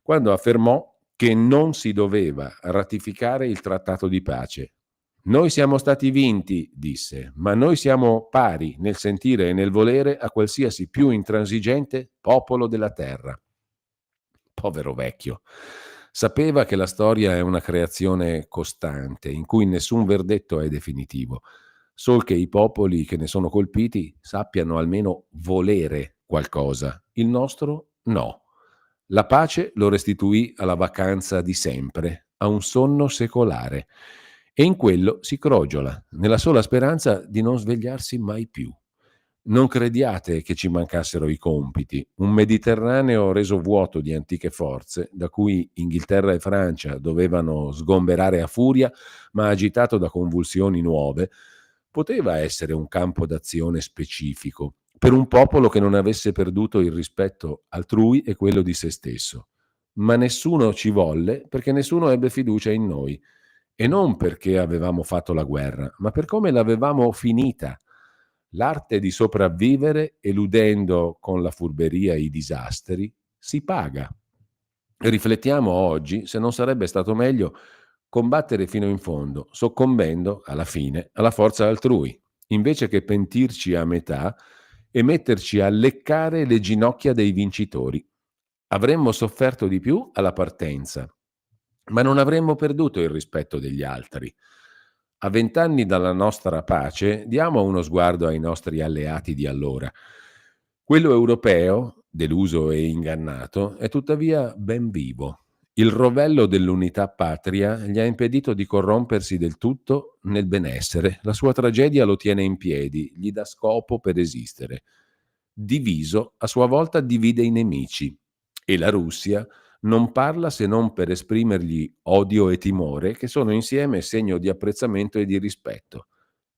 quando affermò che non si doveva ratificare il trattato di pace. Noi siamo stati vinti, disse, ma noi siamo pari nel sentire e nel volere a qualsiasi più intransigente popolo della terra. Povero vecchio. Sapeva che la storia è una creazione costante, in cui nessun verdetto è definitivo, sol che i popoli che ne sono colpiti sappiano almeno volere qualcosa. Il nostro no. La pace lo restituì alla vacanza di sempre, a un sonno secolare, e in quello si crogiola, nella sola speranza di non svegliarsi mai più. Non crediate che ci mancassero i compiti, un Mediterraneo reso vuoto di antiche forze, da cui Inghilterra e Francia dovevano sgomberare a furia, ma agitato da convulsioni nuove, poteva essere un campo d'azione specifico per un popolo che non avesse perduto il rispetto altrui e quello di se stesso. Ma nessuno ci volle perché nessuno ebbe fiducia in noi, e non perché avevamo fatto la guerra, ma per come l'avevamo finita. L'arte di sopravvivere, eludendo con la furberia i disastri, si paga. Riflettiamo oggi se non sarebbe stato meglio combattere fino in fondo, soccombendo, alla fine, alla forza altrui, invece che pentirci a metà e metterci a leccare le ginocchia dei vincitori. Avremmo sofferto di più alla partenza, ma non avremmo perduto il rispetto degli altri. A 20 anni dalla nostra pace, diamo uno sguardo ai nostri alleati di allora. Quello europeo, deluso e ingannato, è tuttavia ben vivo. Il rovello dell'unità patria gli ha impedito di corrompersi del tutto nel benessere. La sua tragedia lo tiene in piedi, gli dà scopo per esistere. Diviso, a sua volta divide i nemici. E la Russia non parla se non per esprimergli odio e timore, che sono insieme segno di apprezzamento e di rispetto.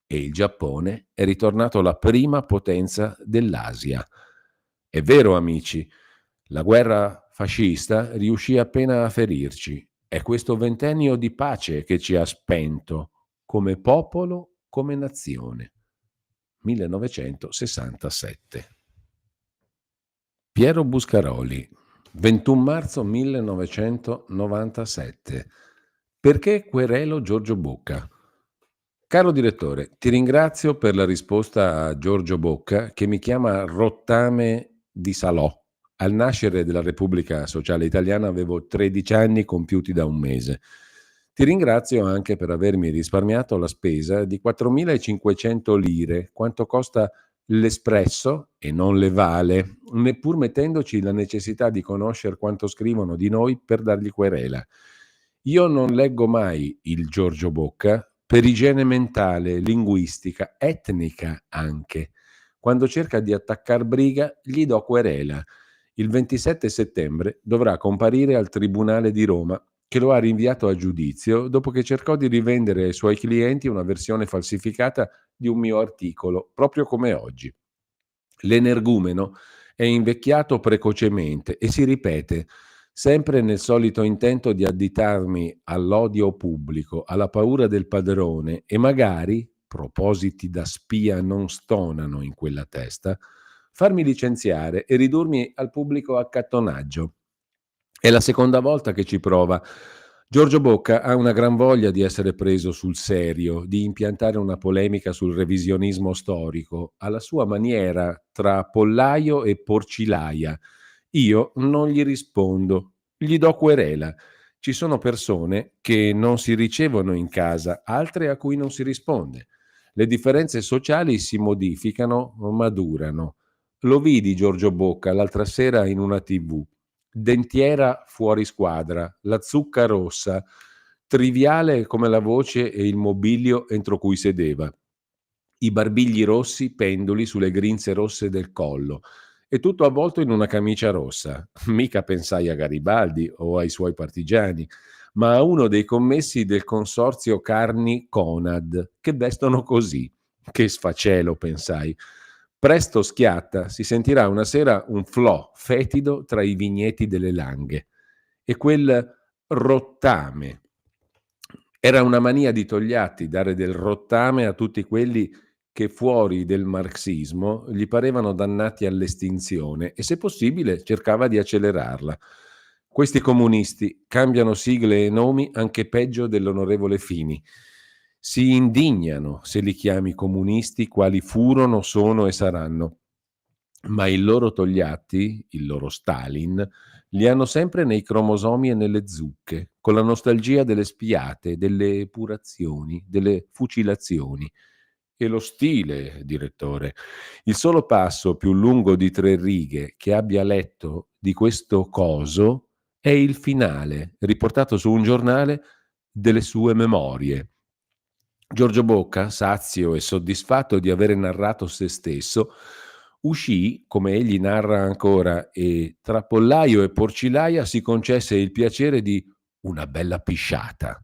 E il Giappone è ritornato la prima potenza dell'Asia. È vero, amici, la guerra fascista riuscì appena a ferirci. È questo ventennio di pace che ci ha spento, come popolo, come nazione. 1967. Piero Buscaroli, 21 marzo 1997. Perché querelo Giorgio Bocca? Caro direttore, ti ringrazio per la risposta a Giorgio Bocca, che mi chiama rottame di Salò. Al nascere della Repubblica Sociale Italiana avevo 13 anni compiuti da un mese. Ti ringrazio anche per avermi risparmiato la spesa di 4.500 lire, quanto costa l'Espresso e non le Vale, neppur mettendoci la necessità di conoscere quanto scrivono di noi per dargli querela. Io non leggo mai il Giorgio Bocca per igiene mentale, linguistica, etnica anche. Quando cerca di attaccar briga, gli do querela. Il 27 settembre dovrà comparire al Tribunale di Roma, che lo ha rinviato a giudizio dopo che cercò di rivendere ai suoi clienti una versione falsificata di un mio articolo, proprio come oggi. L'energumeno è invecchiato precocemente e si ripete, sempre nel solito intento di additarmi all'odio pubblico, alla paura del padrone e magari, propositi da spia non stonano in quella testa, farmi licenziare e ridurmi al pubblico accattonaggio. È la seconda volta che ci prova. Giorgio Bocca ha una gran voglia di essere preso sul serio, di impiantare una polemica sul revisionismo storico, alla sua maniera, tra pollaio e porcilaia. Io non gli rispondo, gli do querela. Ci sono persone che non si ricevono in casa, altre a cui non si risponde. Le differenze sociali si modificano, ma durano. Lo vidi Giorgio Bocca l'altra sera in una TV. dentiera fuori squadra, la zucca rossa, triviale come la voce e il mobilio entro cui sedeva, i barbigli rossi penduli sulle grinze rosse del collo, e tutto avvolto in una camicia rossa. Mica pensai a Garibaldi o ai suoi partigiani, ma a uno dei commessi del consorzio Carni Conad, che vestono così. Che sfacelo, pensai. Presto schiatta, si sentirà una sera un flò fetido tra i vigneti delle Langhe. E quel rottame. Era una mania di Togliatti dare del rottame a tutti quelli che fuori del marxismo gli parevano dannati all'estinzione e, se possibile, cercava di accelerarla. Questi comunisti cambiano sigle e nomi anche peggio dell'onorevole Fini. Si indignano se li chiami comunisti, quali furono, sono e saranno. Ma il loro Togliatti, il loro Stalin, li hanno sempre nei cromosomi e nelle zucche, con la nostalgia delle spiate, delle epurazioni, delle fucilazioni. E lo stile, direttore, il solo passo più lungo di 3 righe che abbia letto di questo coso è il finale, riportato su un giornale, delle sue memorie. Giorgio Bocca, sazio e soddisfatto di avere narrato se stesso, uscì, come egli narra ancora, e tra pollaio e porcilaia si concesse il piacere di una bella pisciata.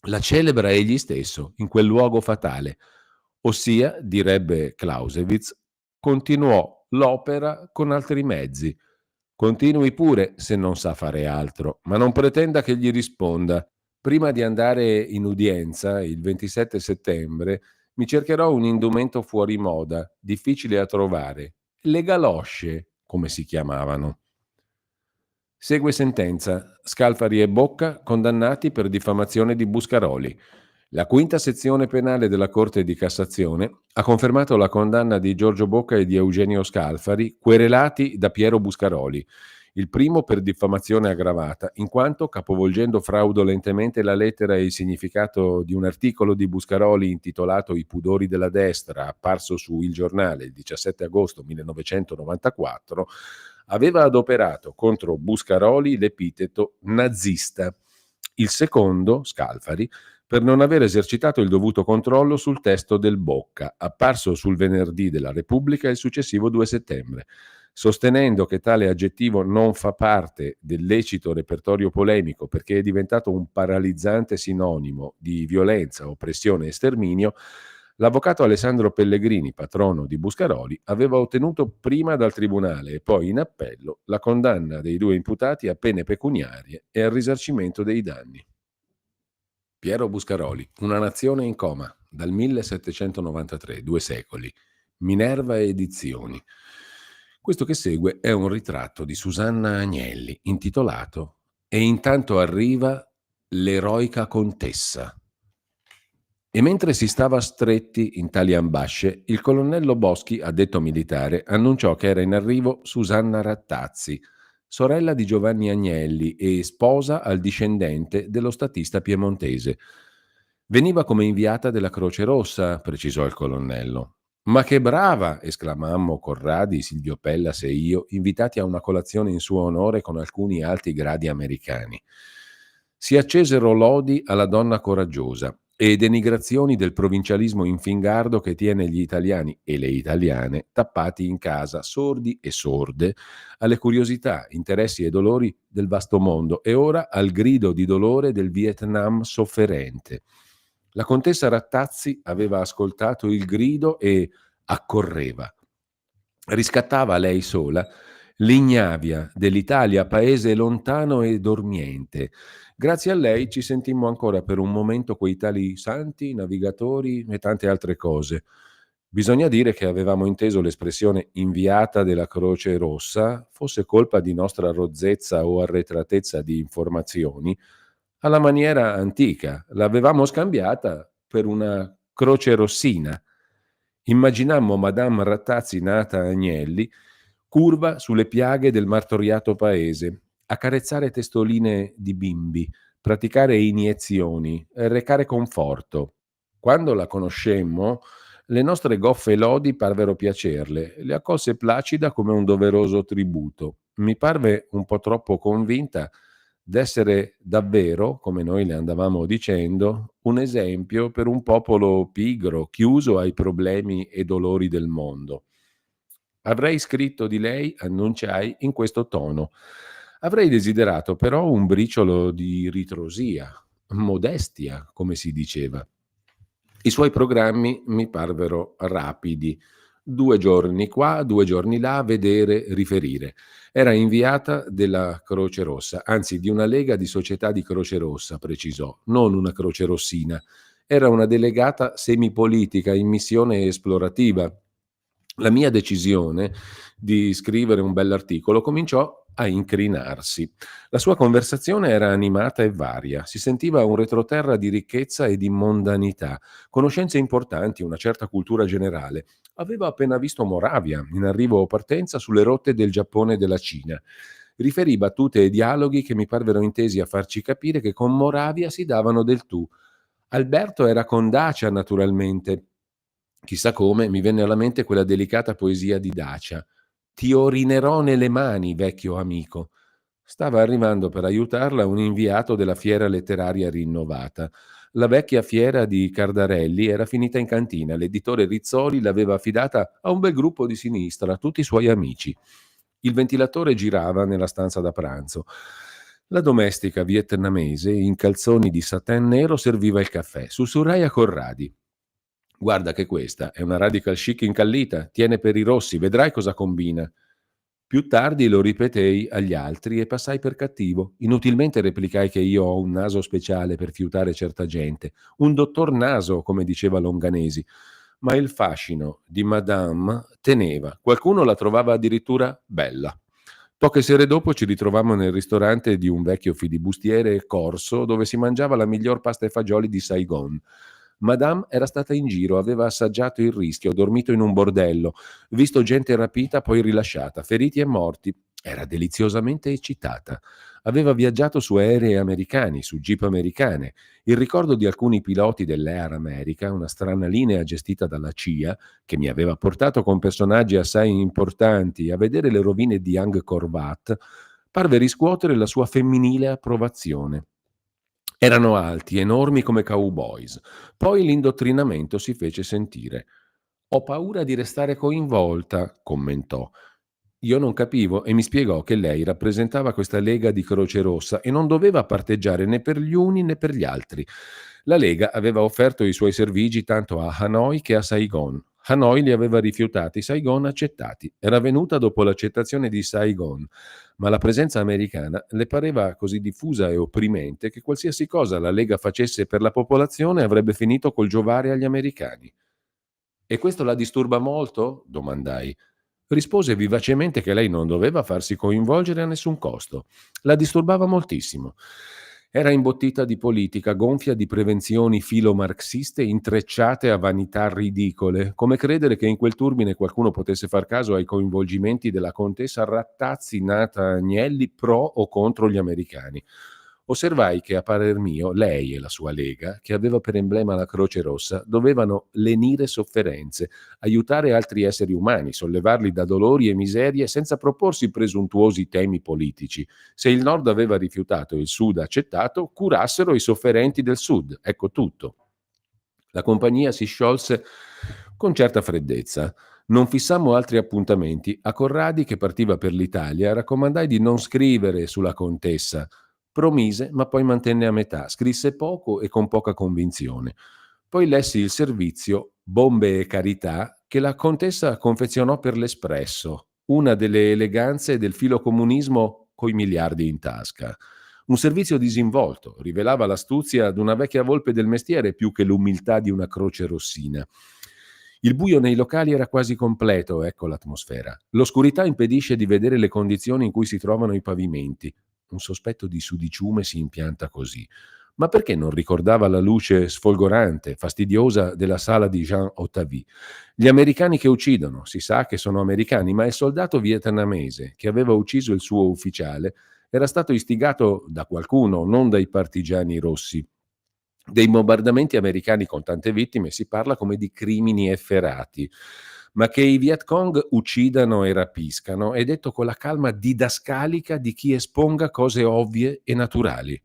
La celebra egli stesso in quel luogo fatale, ossia, direbbe Clausewitz, continuò l'opera con altri mezzi. Continui pure se non sa fare altro, ma non pretenda che gli risponda. Prima di andare in udienza, il 27 settembre, mi cercherò un indumento fuori moda, difficile a trovare. Le galosce, come si chiamavano. Segue sentenza. Scalfari e Bocca condannati per diffamazione di Buscaroli. La quinta sezione penale della Corte di Cassazione ha confermato la condanna di Giorgio Bocca e di Eugenio Scalfari, querelati da Piero Buscaroli. Il primo per diffamazione aggravata, in quanto, capovolgendo fraudolentemente la lettera e il significato di un articolo di Buscaroli intitolato I pudori della destra, apparso su Il Giornale il 17 agosto 1994, aveva adoperato contro Buscaroli l'epiteto nazista. Il secondo, Scalfari, per non aver esercitato il dovuto controllo sul testo del Bocca, apparso sul Venerdì della Repubblica il successivo 2 settembre. Sostenendo che tale aggettivo non fa parte del lecito repertorio polemico perché è diventato un paralizzante sinonimo di violenza, oppressione e sterminio, l'avvocato Alessandro Pellegrini, patrono di Buscaroli, aveva ottenuto prima dal tribunale e poi in appello la condanna dei 2 imputati a pene pecuniarie e al risarcimento dei danni. Piero Buscaroli, Una nazione in coma, dal 1793, 2 secoli, Minerva Edizioni. Questo che segue è un ritratto di Susanna Agnelli, intitolato E intanto arriva l'eroica contessa. E mentre si stava stretti in tali ambasce, il colonnello Boschi, addetto militare, annunciò che era in arrivo Susanna Rattazzi, sorella di Giovanni Agnelli e sposa al discendente dello statista piemontese. Veniva come inviata della Croce Rossa, precisò il colonnello. Ma che brava! Esclamammo Corradi, Silvio Pellas e io, invitati a una colazione in suo onore con alcuni alti gradi americani. Si accesero lodi alla donna coraggiosa e denigrazioni del provincialismo infingardo che tiene gli italiani e le italiane tappati in casa, sordi e sorde alle curiosità, interessi e dolori del vasto mondo e ora al grido di dolore del Vietnam sofferente. La contessa Rattazzi aveva ascoltato il grido e accorreva. Riscattava lei sola l'ignavia dell'Italia, paese lontano e dormiente. Grazie a lei ci sentimmo ancora per un momento quei tali santi, navigatori e tante altre cose. Bisogna dire che avevamo inteso l'espressione inviata della Croce Rossa fosse colpa di nostra rozzezza o arretratezza di informazioni, alla maniera antica. L'avevamo scambiata per una Croce Rossina. Immaginammo Madame Rattazzi nata Agnelli curva sulle piaghe del martoriato paese, accarezzare testoline di bimbi, praticare iniezioni, recare conforto. Quando la conoscemmo, le nostre goffe lodi parvero piacerle, le accolse placida come un doveroso tributo. Mi parve un po' troppo convinta d'essere davvero, come noi le andavamo dicendo, un esempio per un popolo pigro, chiuso ai problemi e dolori del mondo. Avrei scritto di lei, annunciai, in questo tono. Avrei desiderato però un briciolo di ritrosia, modestia, come si diceva. I suoi programmi mi parvero rapidi. 2 giorni qua, 2 giorni là, vedere, riferire. Era inviata della Croce Rossa, anzi di una lega di società di Croce Rossa, precisò, non una Croce Rossina. Era una delegata semipolitica in missione esplorativa. La mia decisione di scrivere un bell'articolo cominciò a incrinarsi. La sua conversazione era animata e varia, si sentiva un retroterra di ricchezza e di mondanità, conoscenze importanti, una certa cultura generale. Aveva appena visto Moravia, in arrivo o partenza sulle rotte del Giappone e della Cina. Riferì battute e dialoghi che mi parvero intesi a farci capire che con Moravia si davano del tu. Alberto era con Dacia, naturalmente. Chissà come mi venne alla mente quella delicata poesia di Dacia. Ti orinerò nelle mani, vecchio amico. Stava arrivando per aiutarla un inviato della fiera letteraria rinnovata. La vecchia fiera di Cardarelli era finita in cantina. L'editore Rizzoli l'aveva affidata a un bel gruppo di sinistra, tutti i suoi amici. Il ventilatore girava nella stanza da pranzo. La domestica vietnamese, in calzoni di satin nero, serviva il caffè. Sussurrai a Corradi. Guarda che questa è una radical chic incallita, tiene per i rossi, vedrai cosa combina. Più tardi lo ripetei agli altri e passai per cattivo. Inutilmente replicai che io ho un naso speciale per fiutare certa gente, un dottor naso, come diceva Longanesi. Ma il fascino di Madame teneva. Qualcuno la trovava addirittura bella. Poche sere dopo ci ritrovammo nel ristorante di un vecchio filibustiere corso dove si mangiava la miglior pasta e fagioli di Saigon. Madame era stata in giro, aveva assaggiato il rischio, dormito in un bordello, visto gente rapita poi rilasciata, feriti e morti. Era deliziosamente eccitata. Aveva viaggiato su aerei americani, su jeep americane. Il ricordo di alcuni piloti dell'Air America, una strana linea gestita dalla CIA, che mi aveva portato con personaggi assai importanti a vedere le rovine di Angkor Wat, parve riscuotere la sua femminile approvazione. Erano alti, enormi come cowboys. Poi l'indottrinamento si fece sentire. Ho paura di restare coinvolta, commentò. Io non capivo e mi spiegò che lei rappresentava questa lega di Croce Rossa e non doveva parteggiare né per gli uni né per gli altri. La Lega aveva offerto i suoi servigi tanto a Hanoi che a Saigon. Hanoi li aveva rifiutati, Saigon accettati. Era venuta dopo l'accettazione di Saigon, ma la presenza americana le pareva così diffusa e opprimente che qualsiasi cosa la Lega facesse per la popolazione avrebbe finito col giovare agli americani. E questo la disturba molto? Domandai. Rispose vivacemente che lei non doveva farsi coinvolgere a nessun costo. La disturbava moltissimo. Era imbottita di politica, gonfia di prevenzioni filomarxiste intrecciate a vanità ridicole, come credere che in quel turbine qualcuno potesse far caso ai coinvolgimenti della contessa Rattazzi nata Agnelli pro o contro gli americani. Osservai che a parer mio lei e la sua lega, che aveva per emblema la Croce Rossa, dovevano lenire sofferenze, aiutare altri esseri umani, sollevarli da dolori e miserie senza proporsi presuntuosi temi politici. Se il Nord aveva rifiutato e il Sud accettato, curassero i sofferenti del Sud. Ecco tutto. La compagnia si sciolse con certa freddezza. Non fissammo altri appuntamenti. A Corradi, che partiva per l'Italia, raccomandai di non scrivere sulla contessa. Promise, ma poi mantenne a metà. Scrisse poco e con poca convinzione. Poi lessi il servizio Bombe e Carità che la contessa confezionò per l'Espresso, una delle eleganze del filocomunismo coi miliardi in tasca. Un servizio disinvolto, rivelava l'astuzia di una vecchia volpe del mestiere più che l'umiltà di una croce rossina. Il buio nei locali era quasi completo, ecco l'atmosfera. L'oscurità impedisce di vedere le condizioni in cui si trovano i pavimenti. Un sospetto di sudiciume si impianta così. Ma perché non ricordava la luce sfolgorante, fastidiosa della sala di Jean Ottavie? Gli americani che uccidono, si sa che sono americani, ma il soldato vietnamese che aveva ucciso il suo ufficiale era stato istigato da qualcuno, non dai partigiani rossi. Dei bombardamenti americani con tante vittime si parla come di crimini efferati. ma che i Viet Cong uccidano e rapiscano è detto con la calma didascalica di chi esponga cose ovvie e naturali.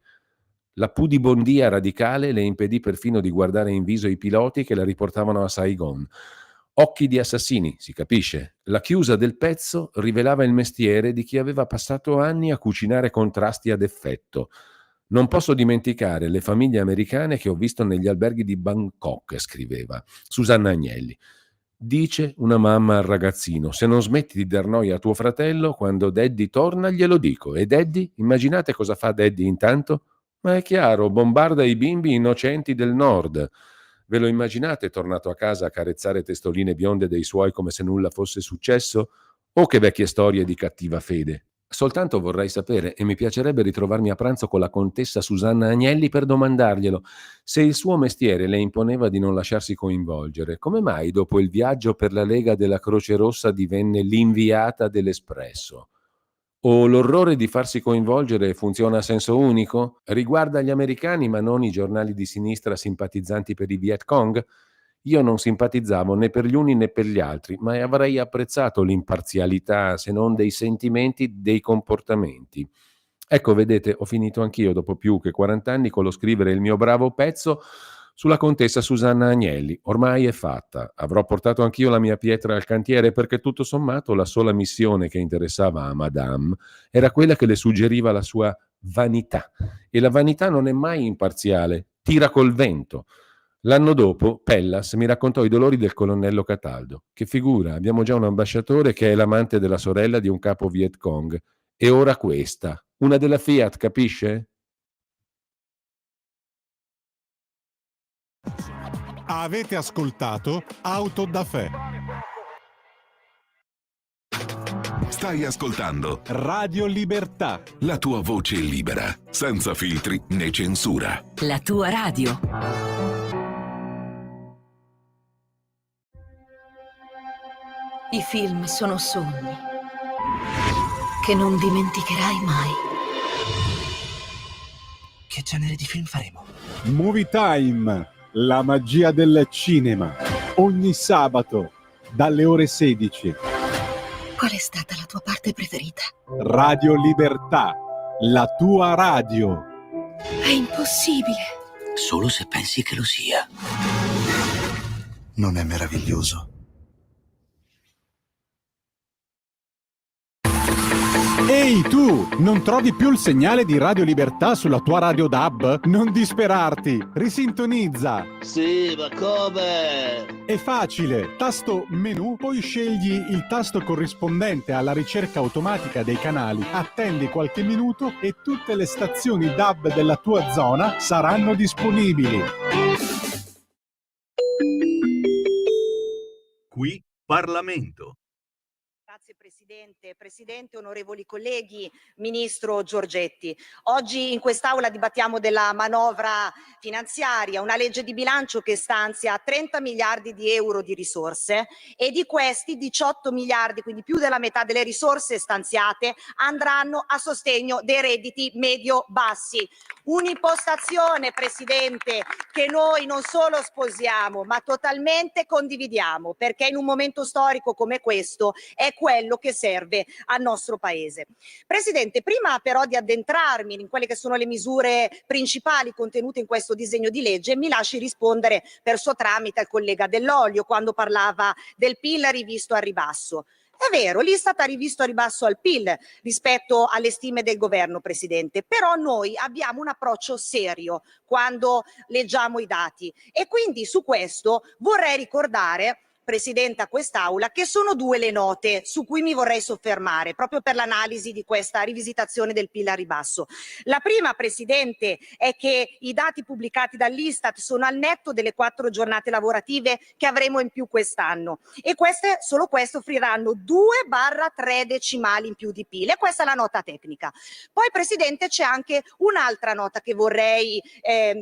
La pudibondia radicale le impedì perfino di guardare in viso i piloti che la riportavano a Saigon. Occhi di assassini, si capisce. La chiusa del pezzo rivelava il mestiere di chi aveva passato anni a cucinare contrasti ad effetto. Non posso dimenticare le famiglie americane che ho visto negli alberghi di Bangkok, scriveva Susanna Agnelli. Dice una mamma al ragazzino: se non smetti di dar noia a tuo fratello, quando Daddy torna glielo dico. E Daddy? Immaginate cosa fa Daddy intanto? Ma è chiaro, bombarda i bimbi innocenti del nord. Ve lo immaginate tornato a casa a carezzare testoline bionde dei suoi come se nulla fosse successo? O che vecchie storie di cattiva fede? Soltanto vorrei sapere, e mi piacerebbe ritrovarmi a pranzo con la contessa Susanna Agnelli per domandarglielo, se il suo mestiere le imponeva di non lasciarsi coinvolgere, come mai dopo il viaggio per la Lega della Croce Rossa divenne l'inviata dell'Espresso? O l'orrore di farsi coinvolgere funziona a senso unico? Riguarda gli americani ma non i giornali di sinistra simpatizzanti per i Viet Cong? Io non simpatizzavo né per gli uni né per gli altri, ma avrei apprezzato l'imparzialità, se non dei sentimenti, dei comportamenti. Ecco, vedete, ho finito anch'io dopo più che 40 anni con lo scrivere il mio bravo pezzo sulla contessa Susanna Agnelli. Ormai è fatta. Avrò portato anch'io la mia pietra al cantiere perché tutto sommato la sola missione che interessava a Madame era quella che le suggeriva la sua vanità. E la vanità non è mai imparziale, tira col vento. L'anno dopo, Pellas mi raccontò i dolori del colonnello Cataldo. Che figura, abbiamo già un ambasciatore che è l'amante della sorella di un capo Viet Cong. E ora questa, una della Fiat, capisce? Avete ascoltato Auto da Fè. Stai ascoltando Radio Libertà. la tua voce libera, senza filtri né censura. La tua radio. I film sono sogni che non dimenticherai mai. Che genere di film faremo? Movie Time, la magia del cinema. Ogni sabato, dalle ore 16. Qual è stata la tua parte preferita? Radio Libertà, la tua radio. È impossibile. Solo se pensi che lo sia. Non è meraviglioso? Ehi tu, non trovi più il segnale di Radio Libertà sulla tua radio DAB? Non disperarti, risintonizza. Sì, ma come? È facile, tasto menu, poi scegli il tasto corrispondente alla ricerca automatica dei canali, attendi qualche minuto e tutte le stazioni DAB della tua zona saranno disponibili. Qui Parlamento. Grazie Presidente, onorevoli colleghi, Ministro Giorgetti. Oggi in quest'Aula dibattiamo della manovra finanziaria, una legge di bilancio che stanzia 30 miliardi di euro di risorse e di questi 18 miliardi, quindi più della metà delle risorse stanziate, andranno a sostegno dei redditi medio-bassi. Un'impostazione, Presidente, che noi non solo sposiamo, ma totalmente condividiamo, perché in un momento storico come questo è quello che serve al nostro Paese. Presidente, prima però di addentrarmi in quelle che sono le misure principali contenute in questo disegno di legge, mi lasci rispondere per suo tramite al collega Dell'Olio quando parlava del PIL rivisto a ribasso. È vero, l'Istat ha rivisto a ribasso al PIL rispetto alle stime del governo, Presidente, però noi abbiamo un approccio serio quando leggiamo i dati e quindi su questo vorrei ricordare, Presidente, a quest'Aula, che sono due le note su cui mi vorrei soffermare proprio per l'analisi di questa rivisitazione del PIL a ribasso. La prima, Presidente, è che i dati pubblicati dall'Istat sono al netto delle 4 giornate lavorative che avremo in più quest'anno e solo queste offriranno 2/3 decimali in più di PIL e questa è la nota tecnica. Poi, Presidente, c'è anche un'altra nota che vorrei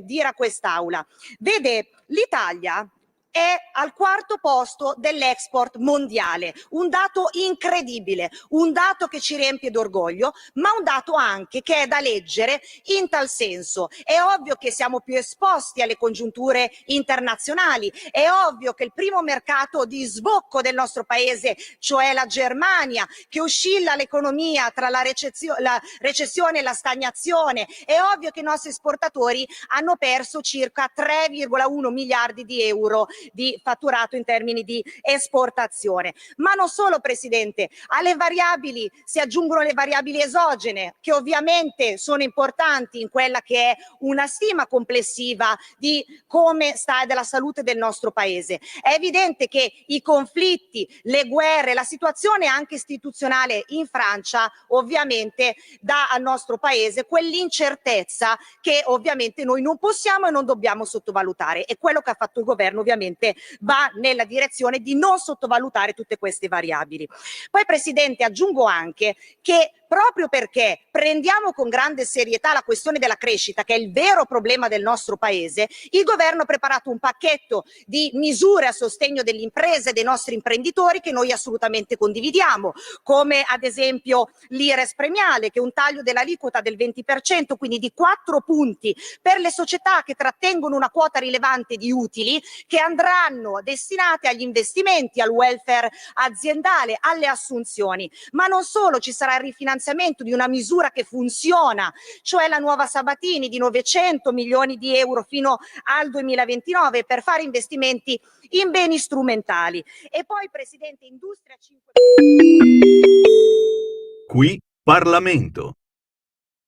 dire a quest'Aula. Vede, l'Italia è al quarto posto dell'export mondiale, un dato incredibile, un dato che ci riempie d'orgoglio, ma un dato anche che è da leggere in tal senso. È ovvio che siamo più esposti alle congiunture internazionali, è ovvio che il primo mercato di sbocco del nostro paese, cioè la Germania, che oscilla l'economia tra la recessione e la stagnazione, è ovvio che i nostri esportatori hanno perso circa 3,1 miliardi di euro di fatturato in termini di esportazione. Ma non solo, Presidente, alle variabili si aggiungono le variabili esogene, che ovviamente sono importanti in quella che è una stima complessiva di come sta e della salute del nostro Paese. È evidente che i conflitti, le guerre, la situazione anche istituzionale in Francia ovviamente dà al nostro Paese quell'incertezza che ovviamente noi non possiamo e non dobbiamo sottovalutare, e quello che ha fatto il governo ovviamente va nella direzione di non sottovalutare tutte queste variabili. Poi, Presidente, aggiungo anche che proprio perché prendiamo con grande serietà la questione della crescita, che è il vero problema del nostro Paese, il governo ha preparato un pacchetto di misure a sostegno delle imprese e dei nostri imprenditori che noi assolutamente condividiamo, come ad esempio l'IRES premiale, che è un taglio dell'aliquota del 20%, quindi di 4 punti per le società che trattengono una quota rilevante di utili che andranno destinate agli investimenti, al welfare aziendale, alle assunzioni. Ma non solo, ci sarà il rifinanziamento di una misura che funziona, cioè la nuova Sabatini di 900 milioni di euro fino al 2029 per fare investimenti in beni strumentali. E poi, Presidente, Industria 5... Qui Parlamento.